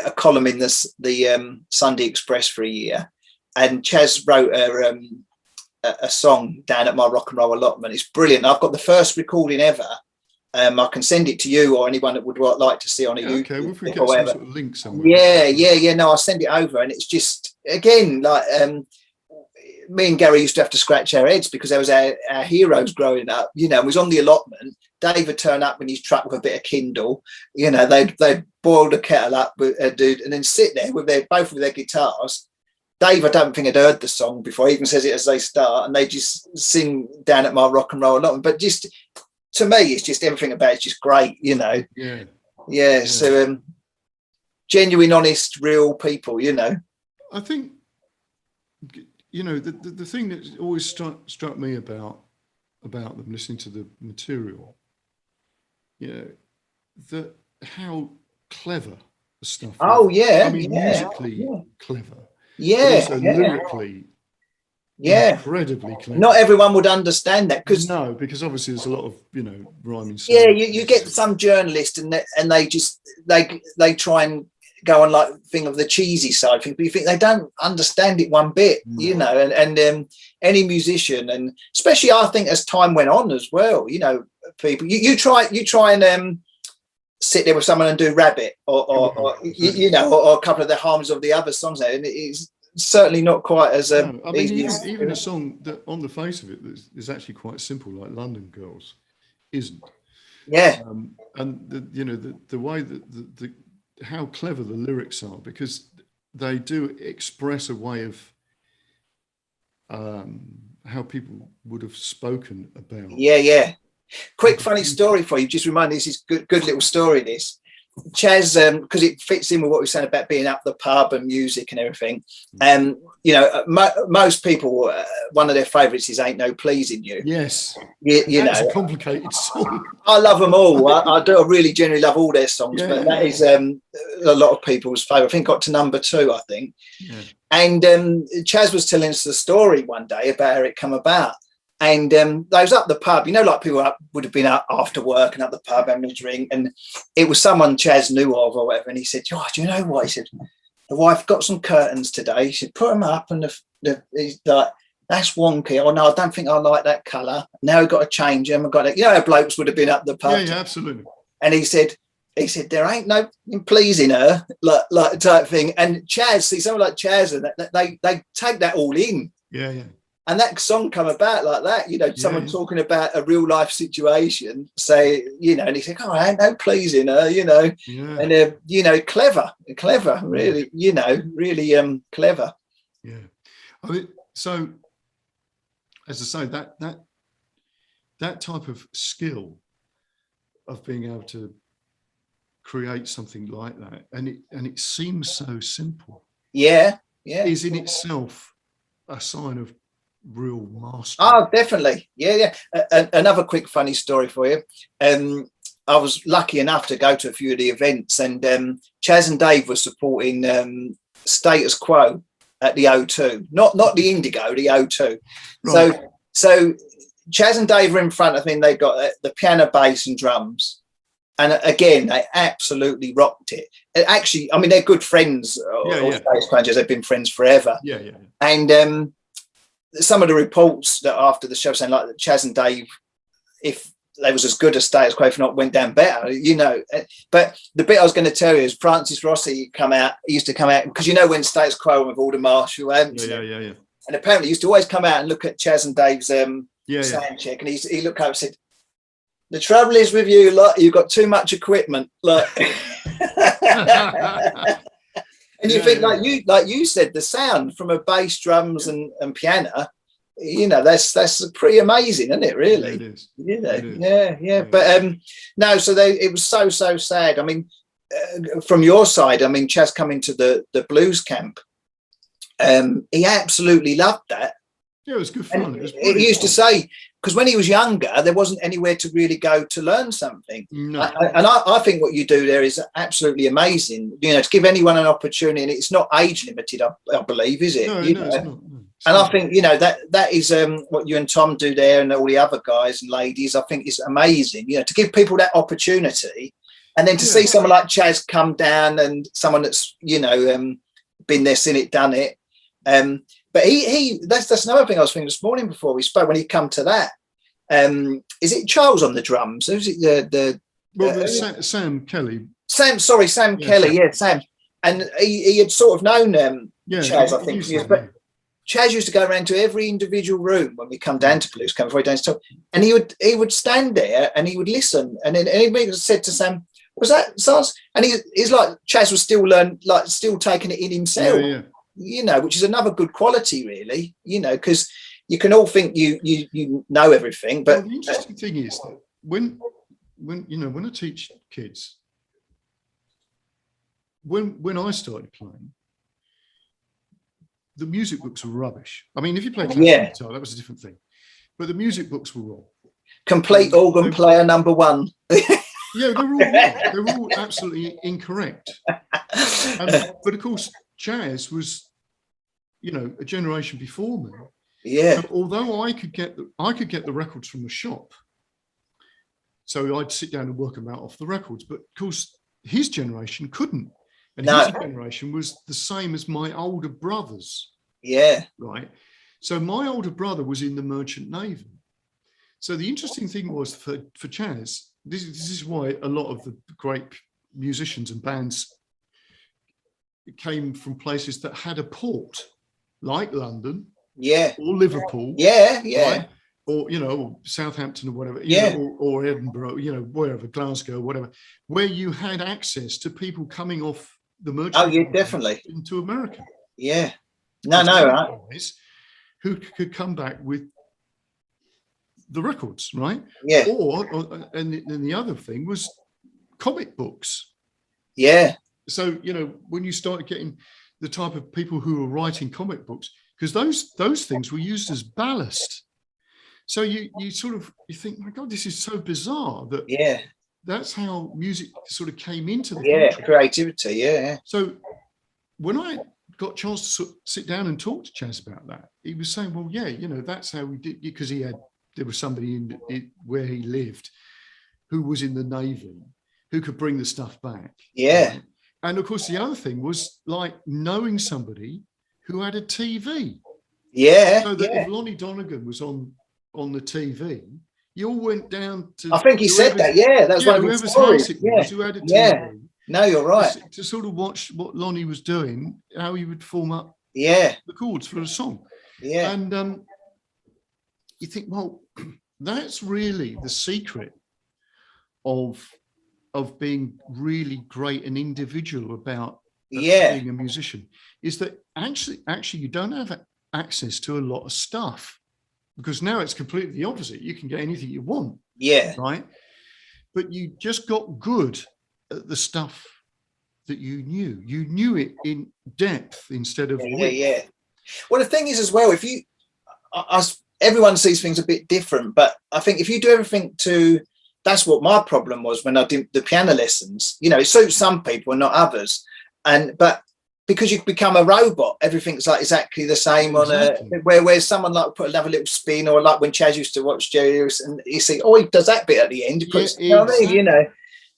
[SPEAKER 2] a column in the Sunday Express for a year, and Chas wrote a song down at my rock and roll allotment. It's brilliant. I've got the first recording ever. I can send it to you or anyone that would like to see on a YouTube.
[SPEAKER 1] Okay, well, if we get some sort of link somewhere.
[SPEAKER 2] Yeah. No, I'll send it over, and it's just, again, like me and Gary used to have to scratch our heads because there was our heroes growing up. You know, it was on the allotment. Dave would turn up in his truck with a bit of Kindle. You know, they'd boil the kettle up with a dude, and then sit there with both of their guitars. Dave, I don't think had heard the song before. He even says it as they start, and they just sing down at my rock and roll allotment. But just, to me, it's just everything about it's just great, you know. Yeah. So genuine, honest, real people, you know.
[SPEAKER 1] I think, you know, the thing that always struck me about them, listening to the material, you know, how clever the stuff.
[SPEAKER 2] Oh
[SPEAKER 1] was.
[SPEAKER 2] yeah.
[SPEAKER 1] I mean, musically clever.
[SPEAKER 2] Yeah.
[SPEAKER 1] Also lyrically. Incredibly clever.
[SPEAKER 2] Not everyone would understand that because
[SPEAKER 1] obviously there's a lot of, you know, rhyming.
[SPEAKER 2] Yeah, you get some journalist and they just they try and go on like thing of the cheesy side thing, but you think they don't understand it one bit, you know. And any musician, and especially I think as time went on as well, you know, people you try and sit there with someone and do Rabbit or you know, or a couple of the harmonies of the other songs there, and it's certainly not quite as
[SPEAKER 1] I mean, even a song that on the face of it is actually quite simple, like London Girls, isn't. And the way that the how clever the lyrics are, because they do express a way of how people would have spoken about. Quick funny story for you, just remind me, this is good little story, this Chas, because it fits in with what we said about being up the pub and music and everything. You know, most people, one of their favourites is "Ain't No Pleasing You." Yes,
[SPEAKER 2] you know,
[SPEAKER 1] it's a complicated song.
[SPEAKER 2] I love them all. I do. I really genuinely love all their songs, but that is a lot of people's favourite. I think got to number 2, I think. And Chas was telling us the story one day about how it come about. And they was up the pub, you know, like people would have been out after work and up the pub having a drink, and it was someone Chaz knew of or whatever. And he said, "Oh, do you know what?" He said, "The wife got some curtains today." He said, "Put them up," and he's like, "That's wonky. Oh no, I don't think I like that colour. Now we've got to change them. I've got to," you know, how blokes would have been up the pub.
[SPEAKER 1] Yeah, absolutely.
[SPEAKER 2] And he said, there ain't no pleasing her, like type thing. And Chaz, see, someone like Chaz, and they take that all in.
[SPEAKER 1] Yeah.
[SPEAKER 2] And that song come about like that, you know, someone talking about a real life situation, say, you know, and he said, "Oh, I ain't no pleasing her," you know, and you know, clever, really, you know, really clever.
[SPEAKER 1] Yeah. I mean, so as I say, that type of skill of being able to create something like that, and it seems so simple.
[SPEAKER 2] Yeah.
[SPEAKER 1] Is in itself a sign of real mastery.
[SPEAKER 2] Oh, definitely. Yeah. Another quick funny story for you. I was lucky enough to go to a few of the events, and Chaz and Dave were supporting Status Quo at the O2, not the Indigo, the O2. Right. So Chaz and Dave were in front of me, and they got the piano, bass, and drums. And again, they absolutely rocked it. Actually, I mean, they're good friends. Status Quo, they've been friends forever.
[SPEAKER 1] Yeah.
[SPEAKER 2] And some of the reports that after the show saying like that Chaz and Dave, if they was as good as Status Quo, if not went down better, you know. But the bit I was going to tell you is Francis Rossi used to come out, because you know when Status Quo with all the Marshall amps,
[SPEAKER 1] yeah.
[SPEAKER 2] And apparently he used to always come out and look at Chaz and Dave's sound check, and he looked up and said, "The trouble is with you, like, you've got too much equipment." Like, and you think, like you said, the sound from a bass, drums, and piano, you know, that's pretty amazing, isn't it? Really,
[SPEAKER 1] it is.
[SPEAKER 2] You know, yeah. But no, so it was so sad. I mean, from your side, I mean, Chaz coming to the blues camp, he absolutely loved that.
[SPEAKER 1] Yeah, it was good fun.
[SPEAKER 2] He used to say, because when he was younger, there wasn't anywhere to really go to learn something.
[SPEAKER 1] No.
[SPEAKER 2] And I think what you do there is absolutely amazing. You know, to give anyone an opportunity, and it's not age limited, I believe, is it?
[SPEAKER 1] No,
[SPEAKER 2] it's not. No. And I think, you know, that is what you and Tom do there, and all the other guys and ladies. I think is amazing. You know, to give people that opportunity, and then to see someone like Chaz come down, and someone that's, you know, been there, seen it, done it. But that's another thing I was thinking this morning before we spoke, when he come to that. Is it Charles on the drums? Who's it?
[SPEAKER 1] Sam Kelly.
[SPEAKER 2] Sam Kelly. Yeah, Sam. And he had sort of known Chaz, I think. But Chaz used to go around to every individual room when we come down to blues, come before he down to talk, and he would stand there and he would listen, and then he said to Sam, "Was that Sars?" And he's like, Chaz was still taking it in himself.
[SPEAKER 1] Yeah.
[SPEAKER 2] You know, which is another good quality, really, you know, because you can all think you know everything, but
[SPEAKER 1] the interesting thing is that when I teach kids, when I started playing, the music books were rubbish. I mean, if you played guitar, that was a different thing, but the music books were wrong.
[SPEAKER 2] Complete organ player number one.
[SPEAKER 1] Yeah, they were all wrong. They were all absolutely incorrect. But of course, Chaz was, you know, a generation before me.
[SPEAKER 2] Yeah.
[SPEAKER 1] And although I could get the records from the shop, so I'd sit down and work them out off the records. But of course, his generation couldn't, and his generation was the same as my older brother's.
[SPEAKER 2] Yeah.
[SPEAKER 1] Right. So my older brother was in the Merchant Navy. So the interesting thing was for Chaz, this is why a lot of the great musicians and bands came from places that had a port, like London, or Liverpool, right? Or, you know, Southampton or whatever, or Edinburgh, you know, wherever, Glasgow, whatever, where you had access to people coming off the merchant
[SPEAKER 2] definitely
[SPEAKER 1] into America.
[SPEAKER 2] Yeah,
[SPEAKER 1] guys who could come back with the records, right?
[SPEAKER 2] Yeah.
[SPEAKER 1] And the other thing was comic books.
[SPEAKER 2] Yeah.
[SPEAKER 1] So, you know, when you started getting the type of people who were writing comic books, because those things were used as ballast. So you think, my God, this is so bizarre that that's how music sort of came into the country.
[SPEAKER 2] Creativity, yeah.
[SPEAKER 1] So when I got a chance to sit down and talk to Chaz about that, he was saying, well, yeah, you know, that's how we did, because he had there was somebody in where he lived who was in the Navy, who could bring the stuff back.
[SPEAKER 2] Yeah.
[SPEAKER 1] Right? And of course, the other thing was like knowing somebody who had a TV.
[SPEAKER 2] Yeah.
[SPEAKER 1] So that
[SPEAKER 2] Yeah.
[SPEAKER 1] if Lonnie Donegan was on the TV, you all went down to.
[SPEAKER 2] I think he said that. Yeah, that's one of his
[SPEAKER 1] whoever's
[SPEAKER 2] stories.
[SPEAKER 1] house it was, who had a TV.
[SPEAKER 2] Yeah. No, you're right.
[SPEAKER 1] To sort of watch what Lonnie was doing, how he would form up
[SPEAKER 2] the
[SPEAKER 1] chords for a song.
[SPEAKER 2] Yeah.
[SPEAKER 1] And you think, well, that's really the secret of being really great and individual about being a musician, is that actually you don't have access to a lot of stuff, because now it's completely the opposite. You can get anything you want.
[SPEAKER 2] Yeah.
[SPEAKER 1] Right. But you just got good at the stuff that you knew it in depth instead of width.
[SPEAKER 2] Yeah. Well, the thing is as well, if you, everyone sees things a bit different, but I think if you do everything to, that's what my problem was when I did the piano lessons. You know, it suits some people and not others, but because you become a robot, everything's like exactly the same on where someone like put another little spin, or like when Chaz used to watch Jerry's and you see, oh, he does that bit at the end. Because, you know what I mean? You know,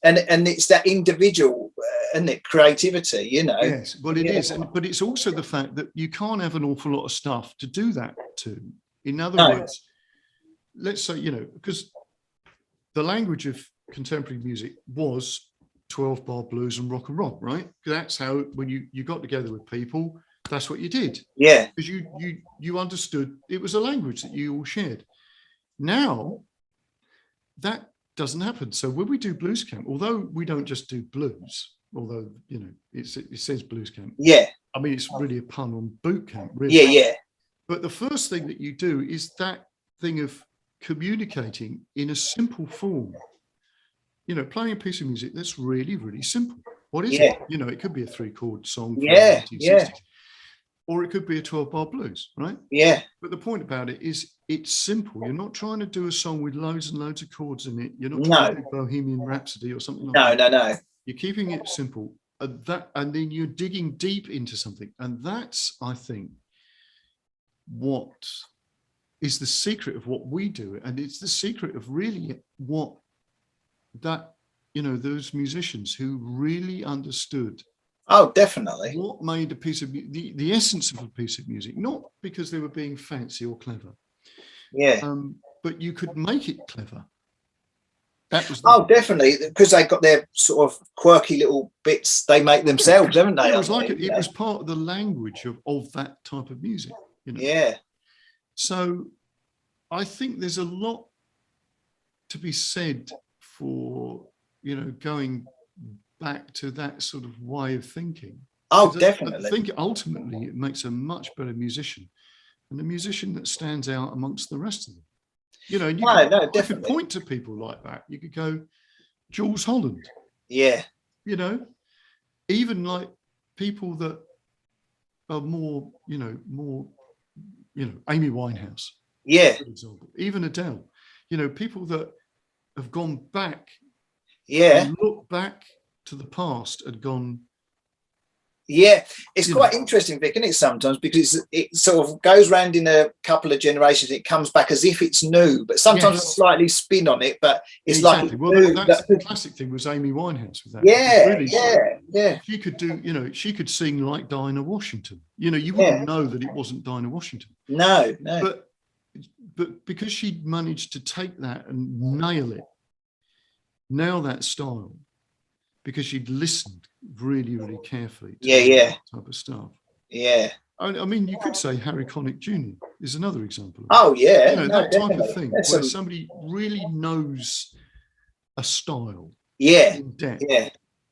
[SPEAKER 2] and it's that individual, isn't it, creativity, you know?
[SPEAKER 1] Yes, well, it is. But it's also the fact that you can't have an awful lot of stuff to do that to. In other words, let's say, you know, because the language of contemporary music was 12-bar blues and rock and roll, right? That's how, when you got together with people, that's what you did.
[SPEAKER 2] Yeah.
[SPEAKER 1] Because you understood it was a language that you all shared. Now, that doesn't happen. So when we do blues camp, although we don't just do blues, although, you know, it says blues camp.
[SPEAKER 2] Yeah.
[SPEAKER 1] I mean, it's really a pun on boot camp, really.
[SPEAKER 2] Yeah.
[SPEAKER 1] But the first thing that you do is that thing of communicating in a simple form. You know, playing a piece of music that's really, really simple. What is it? You know, it could be a 3-chord song from the 1960s, or it could be a 12-bar blues, right?
[SPEAKER 2] Yeah.
[SPEAKER 1] But the point about it is it's simple. You're not trying to do a song with loads and loads of chords in it. You're not trying to do Bohemian Rhapsody or something like that.
[SPEAKER 2] No.
[SPEAKER 1] You're keeping it simple. And then you're digging deep into something. And that's, I think, what is the secret of what we do. And it's the secret of really what that, you know, those musicians who really understood.
[SPEAKER 2] Oh, definitely.
[SPEAKER 1] What made a piece of the essence of a piece of music, not because they were being fancy or clever.
[SPEAKER 2] Yeah.
[SPEAKER 1] But you could make it clever. That was
[SPEAKER 2] definitely, because they got their sort of quirky little bits they make themselves, haven't they?
[SPEAKER 1] It was like it was part of the language of that type of music. You know?
[SPEAKER 2] Yeah.
[SPEAKER 1] So I think there's a lot to be said for, you know, going back to that sort of way of thinking.
[SPEAKER 2] Oh, definitely.
[SPEAKER 1] I think ultimately it makes a much better musician, and a musician that stands out amongst the rest of them. You know, you could point to people like that. You could go, Jules Holland.
[SPEAKER 2] Yeah.
[SPEAKER 1] You know, even like people that are more, Amy Winehouse.
[SPEAKER 2] Yeah.
[SPEAKER 1] For example, even Adele. You know, people that have gone back.
[SPEAKER 2] Yeah.
[SPEAKER 1] And look back to the past and gone.
[SPEAKER 2] Yeah, it's quite interesting, Vic, isn't it, sometimes, because it sort of goes round in a couple of generations. It comes back as if it's new, but sometimes it's slightly spin on it, but it's like it's new.
[SPEAKER 1] That's the classic thing was Amy Winehouse with that.
[SPEAKER 2] Yeah.
[SPEAKER 1] She could do, you know, she could sing like Dinah Washington. You know, you wouldn't know that it wasn't Dinah Washington.
[SPEAKER 2] No.
[SPEAKER 1] But because she'd managed to take that and nail that style, because she'd listened really, really carefully to that type of stuff.
[SPEAKER 2] Yeah.
[SPEAKER 1] I mean, you could say Harry Connick Jr. is another example of
[SPEAKER 2] Oh, yeah.
[SPEAKER 1] You know, that type of thing, where somebody really knows a style.
[SPEAKER 2] Yeah.
[SPEAKER 1] In depth.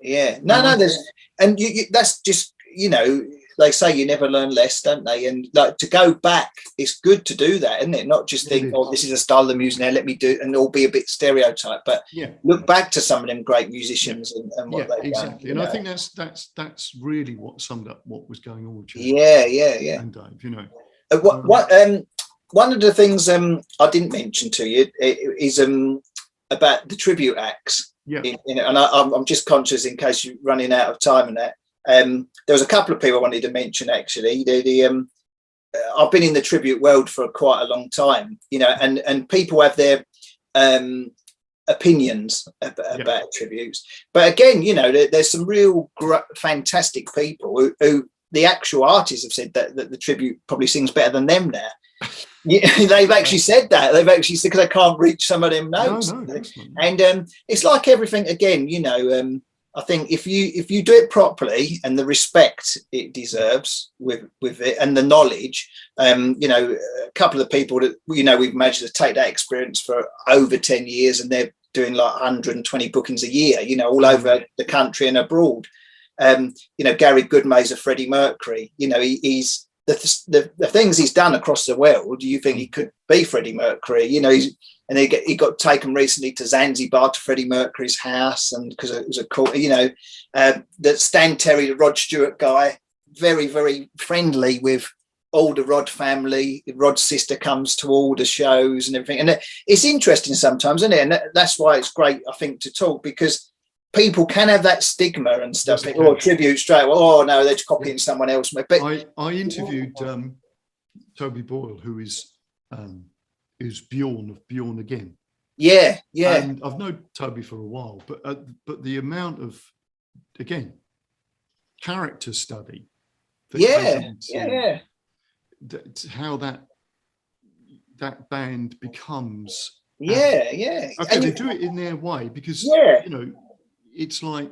[SPEAKER 2] Yeah. No, that's just, you know, they say you never learn less, don't they? And like to go back, it's good to do that, isn't it? Not just think, this is a style of music now, let me do it, and all be a bit stereotyped, but look back to some of them great musicians and what they've done.
[SPEAKER 1] And I think that's really what summed up what was going on with you.
[SPEAKER 2] Yeah.
[SPEAKER 1] And Dave, you know.
[SPEAKER 2] One of the things I didn't mention to you is about the tribute acts.
[SPEAKER 1] Yeah.
[SPEAKER 2] And I'm just conscious in case you're running out of time and that. There was a couple of people I wanted to mention actually. I've been in the tribute world for quite a long time, you know, and people have their opinions about tributes. But again, you know, there's some real fantastic people who the actual artists have said that the tribute probably sings better than them now. Yeah, they've actually said that. They've actually said, because they can't reach some of them notes. And it's like everything again, you know. I think if you do it properly and the respect it deserves with it and the knowledge, you know, a couple of people that, you know, we've managed to take that experience for over 10 years and they're doing like 120 bookings a year, you know, all over the country and abroad. You know, Gary Goodmay's a Freddie Mercury. You know, he's the things he's done across the world. Do you think he could be Freddie Mercury? You know, he got taken recently to Zanzibar to Freddie Mercury's house, and because it was a cool, you know, that Stan Terry, the Rod Stewart guy, very, very friendly with all the Rod family. Rod's sister comes to all the shows and everything, and it's interesting sometimes, isn't it? And that's why it's great, I think, to talk, because people can have that stigma and stuff. Yes, or tribute straight. Oh no, they're copying someone else. But
[SPEAKER 1] I interviewed Toby Boyle, who is Bjorn of Bjorn Again.
[SPEAKER 2] Yeah.
[SPEAKER 1] And I've known Toby for a while, but the amount of, again, character study. How that band becomes. Okay, and they do it in their way, because you know, it's like.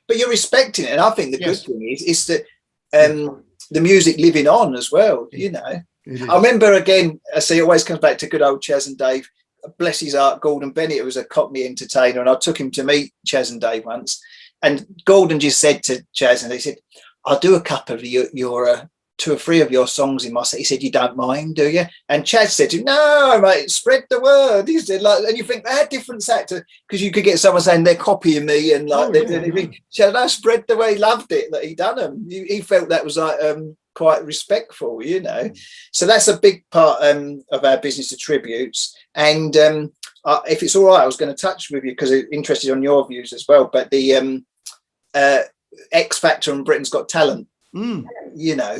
[SPEAKER 2] But you're respecting it, and I think the good thing is that the music living on as well. You know. I remember, again, I see it always comes back to good old Chaz and Dave. Bless his heart, Gordon Bennett was a Cockney entertainer, and I took him to meet Chaz and Dave once. And Gordon just said to Chaz, and he said, "I'll do a couple of your 2 or 3 of your songs in my set." He said, "You don't mind, do you?" And Chaz said to him, "No, mate, spread the word." He said, like, and you think that difference actor, because you could get someone saying they're copying me and like they're doing anything. Chaz, no, spread the way. He loved it that he done them. He felt that was like quite respectful, you know. So that's a big part of our business of tributes. And if it's all right, I was going to touch with you because I'm interested on your views as well. But the X Factor and Britain's Got Talent. You know,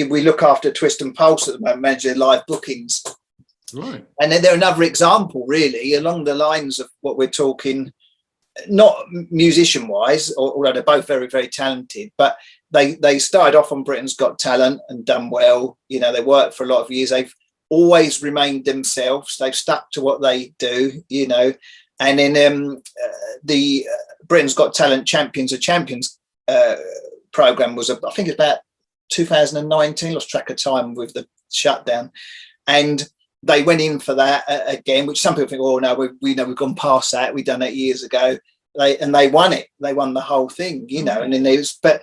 [SPEAKER 2] we look after Twist and Pulse at the moment, manage their live bookings.
[SPEAKER 1] Right.
[SPEAKER 2] And then they're another example, really, along the lines of what we're talking, not musician wise, although they're both very, very talented, but they started off on Britain's Got Talent and done well. You know, they worked for a lot of years. They've always remained themselves. They've stuck to what they do, you know. And then the Britain's Got Talent Champions of Champions program was, I think it's about 2019, lost track of time with the shutdown. And they went in for that again, which some people think, oh no, we know we've gone past that. We've done that years ago. They won it. They won the whole thing, you know. And then but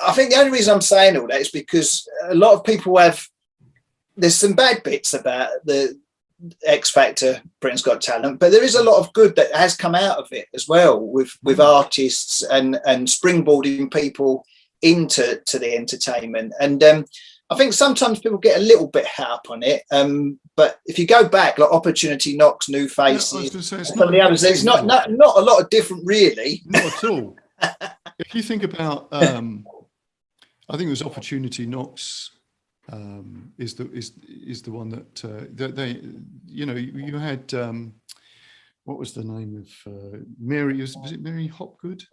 [SPEAKER 2] I think the only reason I'm saying all that is because a lot of people there's some bad bits about the X Factor, Britain's Got Talent, but there is a lot of good that has come out of it as well, with artists and springboarding people into the entertainment. And I think sometimes people get a little bit hung up on it, but if you go back, like Opportunity Knocks, New Faces, some of the others, there's not a lot of different, really.
[SPEAKER 1] Not at all. If you think about, I think it was Opportunity Knocks. Is the one that they, you know, you had what was the name of Mary? Was it Mary Hopgood?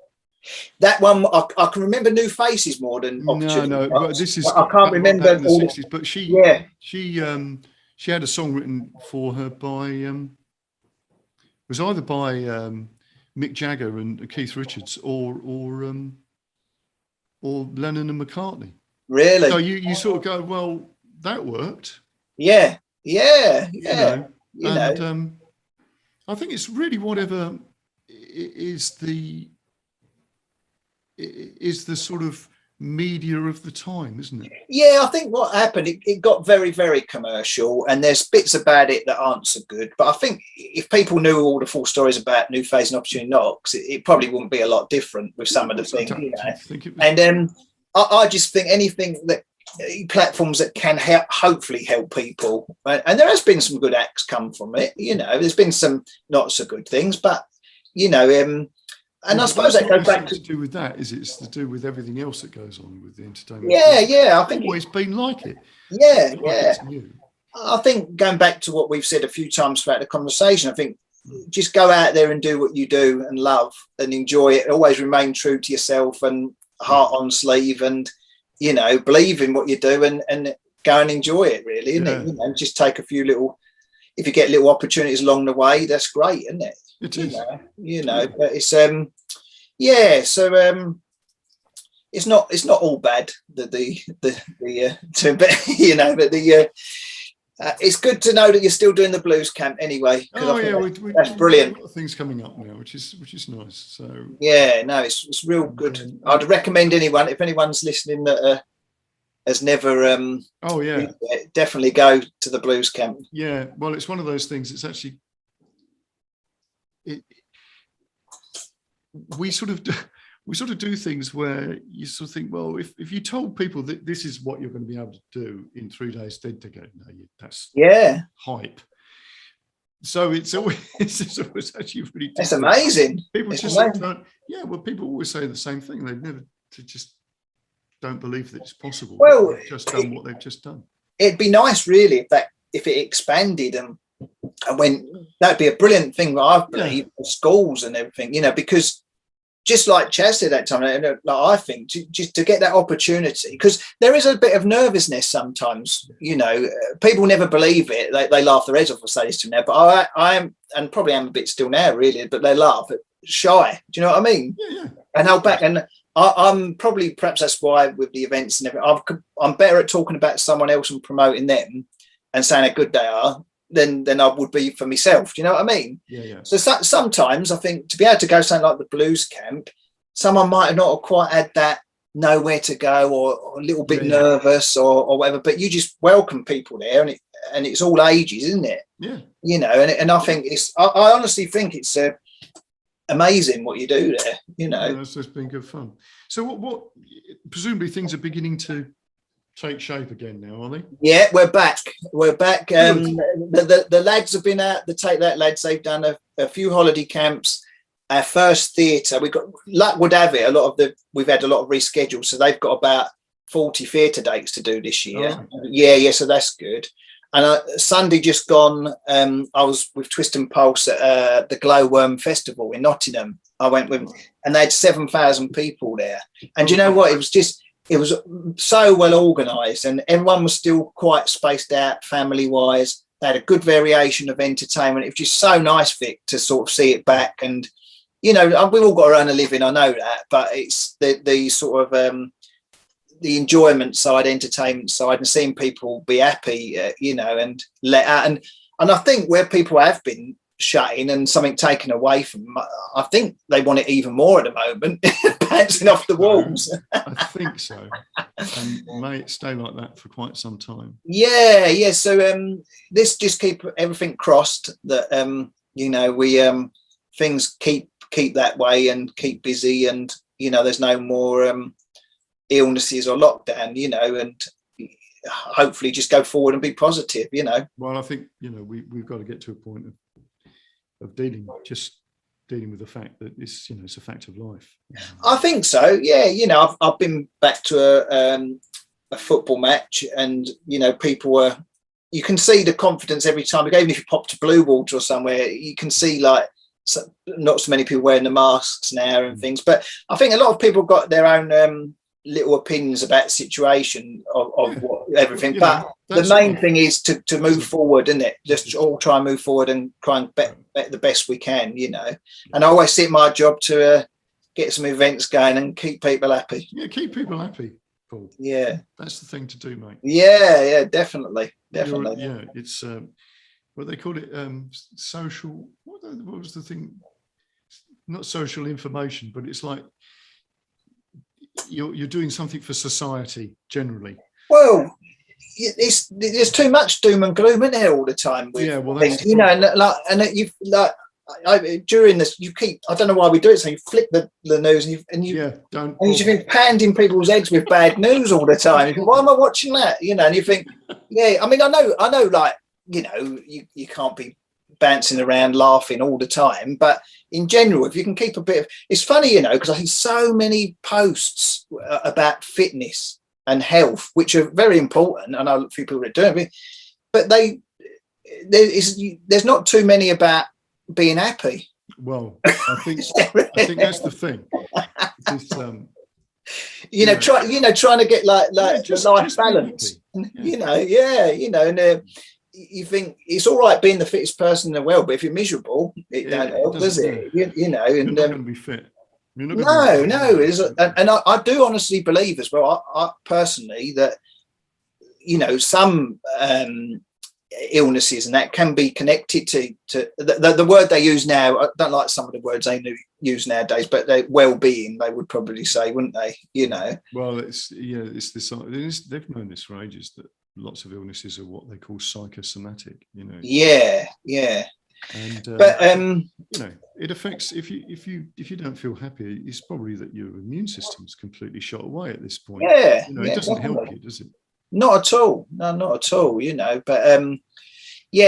[SPEAKER 2] That one I can remember New Faces more than Opportunity.
[SPEAKER 1] No, but this is,
[SPEAKER 2] I can't remember
[SPEAKER 1] in the 60s. But she had a song written for her by it was either by Mick Jagger and Keith Richards or Lennon and McCartney.
[SPEAKER 2] Really?
[SPEAKER 1] So you sort of go, well, that worked.
[SPEAKER 2] Yeah.
[SPEAKER 1] You know. I think it's really whatever is the sort of media of the time, isn't it?
[SPEAKER 2] Yeah, I think what happened, it got very, very commercial, and there's bits about it that aren't so good. But I think if people knew all the full stories about New Phase and Opportunity Knocks, it probably wouldn't be a lot different with some of the things, you know. And I just think anything that platforms that can hopefully help people, and there has been some good acts come from it, you know. There's been some not so good things, but you know, And I
[SPEAKER 1] But
[SPEAKER 2] suppose
[SPEAKER 1] that's
[SPEAKER 2] that
[SPEAKER 1] not
[SPEAKER 2] goes back
[SPEAKER 1] necessarily to do with that, is it? It's to do with everything else that goes on with the entertainment.
[SPEAKER 2] Yeah, I
[SPEAKER 1] It's
[SPEAKER 2] think
[SPEAKER 1] always been like it.
[SPEAKER 2] yeah,
[SPEAKER 1] It's not like it's new.
[SPEAKER 2] I think going back to what we've said a few times throughout the conversation, I think just go out there and do what you do and love and enjoy it. Always remain true to yourself and heart on sleeve, and believe in what you do and go and enjoy it. Really, isn't it? Just take a few little. If you get little opportunities along the way, that's great, isn't it?
[SPEAKER 1] It is.
[SPEAKER 2] But it's So it's not all bad. But it's good to know that you're still doing the blues camp anyway.
[SPEAKER 1] Oh yeah,
[SPEAKER 2] that's brilliant.
[SPEAKER 1] A lot of things coming up now, which is nice. So
[SPEAKER 2] yeah, no, it's real good. I'd recommend anyone, if anyone's listening that has never definitely go to the blues camp.
[SPEAKER 1] Yeah, well, it's one of those things. It's actually we sort of do things where you sort of think, well, if you told people that this is what you're going to be able to do in 3 days, they'd go, no, that's hype. So it's always actually really.
[SPEAKER 2] That's amazing.
[SPEAKER 1] People people always say the same thing. They just don't believe that it's possible.
[SPEAKER 2] Well,
[SPEAKER 1] they've just done what they've just done.
[SPEAKER 2] It'd be nice, really, if it expanded and when that'd be a brilliant thing. I believe for schools and everything, because. Just like Chaz said that time, I think just to get that opportunity, because there is a bit of nervousness sometimes. People never believe it. They laugh their heads off. I say this to them now, but I am, and probably am a bit still now, really. But they laugh shy. Do you know what I mean?
[SPEAKER 1] Yeah.
[SPEAKER 2] And hold back. And I'm probably, perhaps that's why with the events and everything, I'm better at talking about someone else and promoting them and saying how good they are than I would be for myself. Do you know what I mean?
[SPEAKER 1] Yeah.
[SPEAKER 2] So sometimes I think to be able to go something like the blues camp, someone might have not quite had that know where to go or a little bit nervous or whatever, but you just welcome people there and it's all ages, isn't it?
[SPEAKER 1] Yeah.
[SPEAKER 2] And I think I honestly think it's amazing what you do there,
[SPEAKER 1] That's just been good fun. So what presumably things are beginning to take shape again now, are they?
[SPEAKER 2] Yeah, we're back. The lads have been out, the Take That lads, they've done a few holiday camps. Our first theatre, we've got, luck would have it, we've had a lot of rescheduled, so they've got about 40 theatre dates to do this year. Oh. Yeah, so that's good. And Sunday just gone, I was with Twist and Pulse at the Glowworm Festival in Nottingham. I went with, and they had 7,000 people there. And you know what? It was so well organised and everyone was still quite spaced out family-wise. They had a good variation of entertainment. It was just so nice, Vic, to sort of see it back. And, we've all got to earn a living, I know that, but it's the sort of the enjoyment side, entertainment side, and seeing people be happy, and let out. And I think where people have been shut in and something taken away from them, I think they want it even more at the moment, bouncing off the walls.
[SPEAKER 1] I think so. And may it stay like that for quite some time.
[SPEAKER 2] Yeah. So this just keep everything crossed that we things keep that way and keep busy, and there's no more illnesses or lockdown, and hopefully just go forward and be positive.
[SPEAKER 1] Well, I think we've got to get to a point of dealing with the fact that it's it's a fact of life.
[SPEAKER 2] I think so. Yeah, I've been back to a football match, and people were. You can see the confidence every time. Even if you pop to Blue Water or somewhere, you can see not so many people wearing the masks now and things. But I think a lot of people got their own little opinions about the situation of everything. But the main thing is to move forward, isn't it? Just all try and move forward and try and bet the best we can, And I always see it my job to get some events going and keep people happy.
[SPEAKER 1] Yeah, keep people happy, Paul.
[SPEAKER 2] Yeah.
[SPEAKER 1] That's the thing to do, mate.
[SPEAKER 2] Yeah, definitely.
[SPEAKER 1] It's what they call it, social. What was the thing? Not social information, but it's like you're doing something for society generally.
[SPEAKER 2] Well, there's too much doom and gloom in there all the time. With things, during this, you keep. I don't know why we do it. So you flick the news and you you've been pounding people's heads with bad news all the time. You think, why am I watching that? And you think, I mean, I know, you can't be bouncing around laughing all the time, but in general, if you can keep a bit of, it's funny, you know, because I see so many posts about fitness and health, which are very important. I know a few people are doing it, but there's not too many about being happy.
[SPEAKER 1] Well, I think that's the thing.
[SPEAKER 2] Trying to get like
[SPEAKER 1] just
[SPEAKER 2] life balance. And you think it's all right being the fittest person in the world, but if you're miserable, it don't help, does it?
[SPEAKER 1] You're not going to be fit.
[SPEAKER 2] No. And I do honestly believe as well, I personally, that some illnesses and that can be connected to the word they use now. I don't like some of the words they use nowadays, but well-being, they would probably say, wouldn't they?
[SPEAKER 1] Well, it's this. They've known this for ages, that lots of illnesses are what they call psychosomatic.
[SPEAKER 2] Yeah.
[SPEAKER 1] And
[SPEAKER 2] but
[SPEAKER 1] it affects, if you don't feel happy, it's probably that your immune system's completely shot away at this point.
[SPEAKER 2] It
[SPEAKER 1] doesn't help you, does it?
[SPEAKER 2] Not at all. No, not at all. But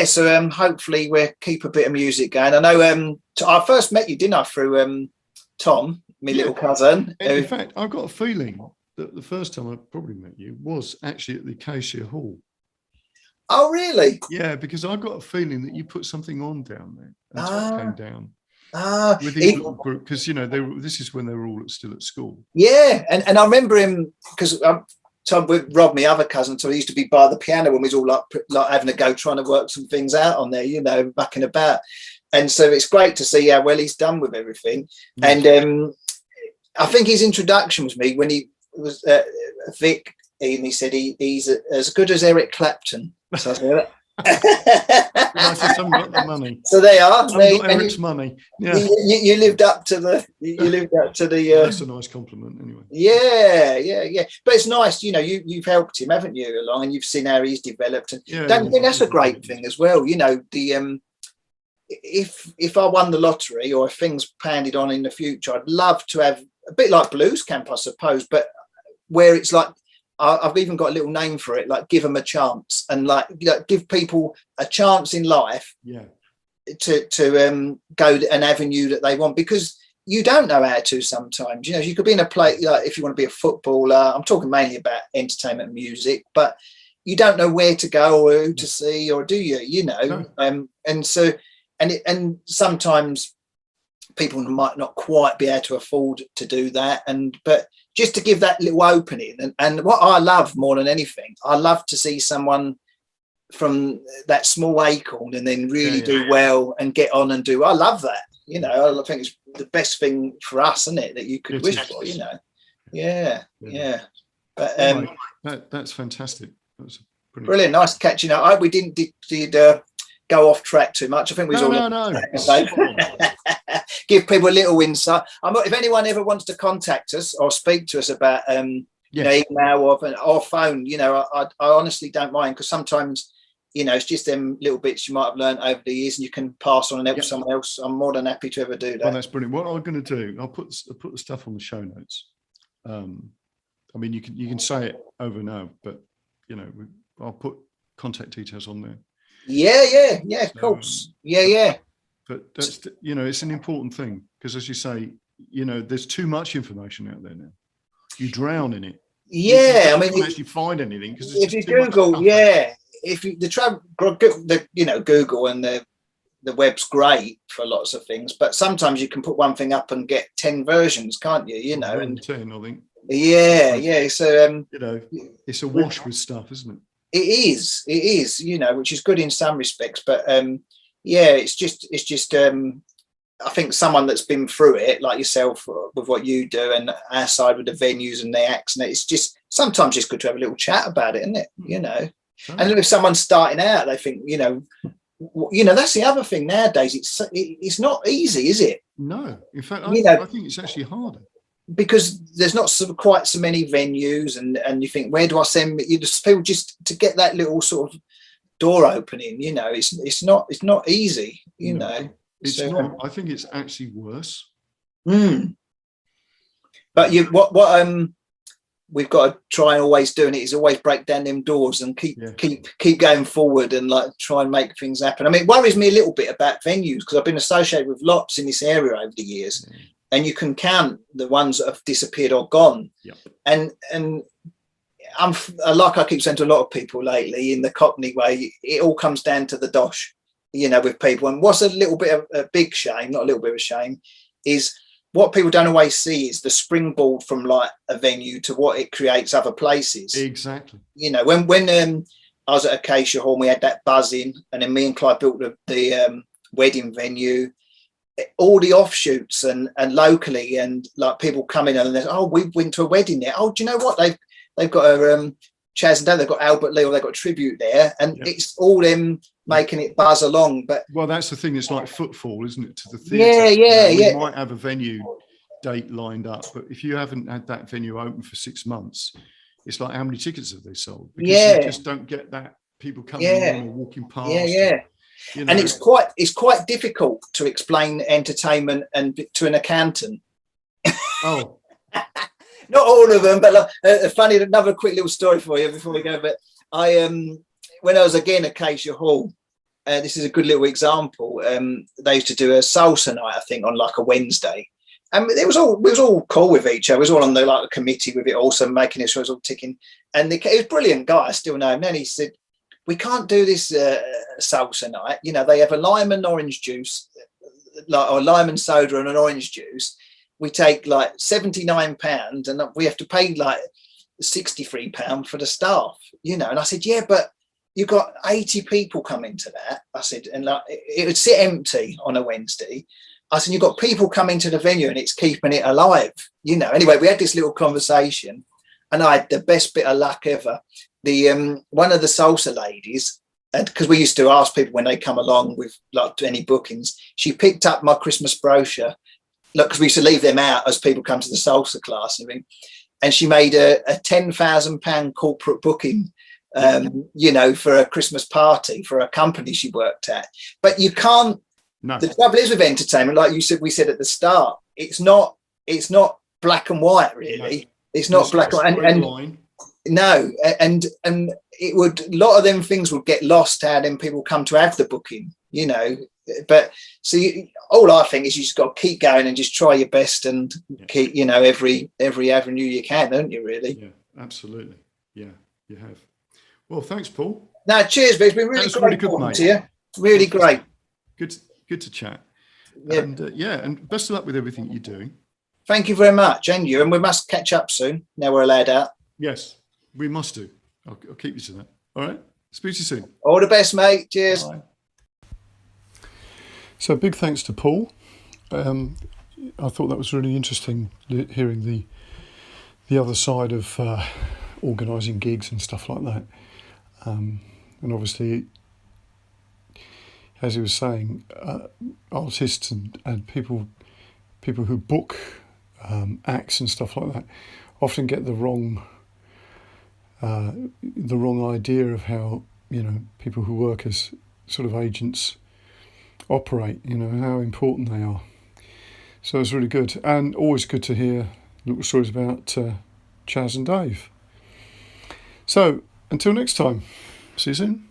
[SPEAKER 2] so hopefully we'll keep a bit of music going. I know I first met you, didn't I, through Tom, my little cousin.
[SPEAKER 1] In fact, I've got a feeling that the first time I probably met you was actually at the Acacia Hall.
[SPEAKER 2] Oh, really?
[SPEAKER 1] Yeah, because I got a feeling that you put something on down there. And Tom came down. With the little group, because this is when they were all still at school. Yeah,
[SPEAKER 2] and I remember him because Tom with Rob, my other cousin, so he used to be by the piano when we was all like having a go, trying to work some things out on there, mucking about. And so it's great to see how well he's done with everything. Mm. And I think his introduction was me when he was Vic, and he said he's as good as Eric Clapton. So I said,
[SPEAKER 1] I just haven't got the money.
[SPEAKER 2] So they are.
[SPEAKER 1] Eric's money. Yeah.
[SPEAKER 2] You lived up to the.
[SPEAKER 1] That's a nice compliment, anyway.
[SPEAKER 2] Yeah. But it's nice, you've helped him, haven't you, along, and you've seen how he's developed. And don't you think that's a great thing as well? If I won the lottery or if things pounded on in the future, I'd love to have a bit like Blues Camp, I suppose, but where it's like. I've even got a little name for it, like give them a chance, and give people a chance in life to go an avenue that they want, because you don't know how to sometimes. You could be in a place, like if you want to be a footballer, I'm talking mainly about entertainment and music, but you don't know where to go or who to see, or do you? No. And sometimes people might not quite be able to afford to do that, but just to give that little opening. And what I love more than anything, I love to see someone from that small acorn and then really do well and get on and do. I love that. I think it's the best thing for us, isn't it, that you could wish for, Yeah. But
[SPEAKER 1] that's fantastic. That's
[SPEAKER 2] brilliant. Nice catching up. I hope we didn't go off track too much. I think we was
[SPEAKER 1] no.
[SPEAKER 2] Give people a little insight. If anyone ever wants to contact us or speak to us about email or phone, I honestly don't mind, because sometimes it's just them little bits you might have learned over the years, and you can pass on and help someone else. I'm more than happy to ever do that.
[SPEAKER 1] Well, that's brilliant. What I'm going to do, I'll put the stuff on the show notes. I mean, you can say it over and over, but I'll put contact details on there.
[SPEAKER 2] Yeah, of course. Yeah.
[SPEAKER 1] But that's, it's an important thing, because as you say, there's too much information out there now. You drown in it.
[SPEAKER 2] Yeah,
[SPEAKER 1] I mean, you actually find anything, because
[SPEAKER 2] if you Google, if you Google and the web's great for lots of things, but sometimes you can put one thing up and get 10 versions, can't you?
[SPEAKER 1] And 10, I think.
[SPEAKER 2] Yeah. So
[SPEAKER 1] it's a wash with stuff, isn't it?
[SPEAKER 2] It is, which is good in some respects, but it's just I think someone that's been through it, like yourself, with what you do, and our side with the venues and the acts, and it's just sometimes it's good to have a little chat about it, isn't it? And if someone's starting out, they think, that's the other thing nowadays. It's not easy, is it?
[SPEAKER 1] No, in fact, I think it's actually harder,
[SPEAKER 2] because there's not quite so many venues, and you think, where do I send you? Just people just to get that little sort of door opening. It's not easy.
[SPEAKER 1] It's not. I think it's actually worse.
[SPEAKER 2] But we've got to try and always doing it is always break down them doors and keep going forward and like try and make things happen. I mean, it worries me a little bit about venues because I've been associated with lots in this area over the years, and you can count the ones that have disappeared or gone. And I'm like I keep saying to a lot of people lately in the Cockney way, it all comes down to the dosh, you know, with people. And what's a little bit of a big shame, not a little bit of a shame, is what people don't always see is the springboard from like a venue to what it creates other places.
[SPEAKER 1] Exactly.
[SPEAKER 2] You know, when I was at Acacia Hall, and we had that buzzing, and then me and Clive built the wedding venue. All the offshoots and locally, and like people coming and they're, oh, we went to a wedding there. Oh, do you know what they've got a Chaz and Dan, they've got Albert Lee, or they've got a tribute there, and it's all them making it buzz along. But
[SPEAKER 1] well, that's the thing. It's like footfall, isn't it, to the theatre? You might have a venue date lined up, but if you haven't had that venue open for 6 months, it's like, how many tickets have they sold? Because you just don't get that people coming in or walking past. You know. And it's quite difficult to explain entertainment and to an accountant. Oh.
[SPEAKER 2] Not all of them, but like, funny, another quick little story for you before we go. But I, when I was again at Acacia Hall, this is a good little example. They used to do a salsa night, I think, on like a Wednesday, and we was all cool with each other. We was all on the committee with it, also making sure it was all ticking. And he was a brilliant guy. I still know him. And he said, "We can't do this salsa night. You know, they have a lime and orange juice, or lime and soda and an orange juice. We take like £79 and we have to pay like £63 for the staff, you know." And I said, yeah, but you've got 80 people coming to that. I said, and like it would sit empty on a Wednesday. I said, you've got people coming to the venue and it's keeping it alive, you know. Anyway, we had this little conversation and I had the best bit of luck ever. The one of the salsa ladies, and because we used to ask people when they come along with like any bookings, she picked up my Christmas brochure. Look, because we used to leave them out as people come to the salsa class, and she made a £10,000 corporate booking, you know, for a Christmas party for a company she worked at. But you can't. No. The trouble is with entertainment, like we said at the start, it's not black and white really. No. It's not black and white. No, and it would, a lot of them things would get lost how then people come to have the booking, you know. But see, all I think is you just got to keep going and just try your best and keep, you know, every avenue you can, don't you? Really?
[SPEAKER 1] Yeah, absolutely. Yeah, you have. Well, thanks, Paul.
[SPEAKER 2] No, cheers, Vic. It's been really great
[SPEAKER 1] good, mate.
[SPEAKER 2] To you. Really great.
[SPEAKER 1] Good to chat. Yeah. And best of luck with everything you're doing.
[SPEAKER 2] Thank you very much, and you. And we must catch up soon. Now we're allowed out.
[SPEAKER 1] Yes, we must do. I'll keep you to that. All right. Speak to you soon.
[SPEAKER 2] All the best, mate. Cheers.
[SPEAKER 1] Bye. So big thanks to Paul. I thought that was really interesting hearing the other side of organising gigs and stuff like that. And obviously, as he was saying, artists and people who book acts and stuff like that often get the wrong idea of how, you know, people who work as sort of agents operate, you know, how important they are. So it's really good, and always good to hear little stories about Chaz and Dave. So until next time, see you soon.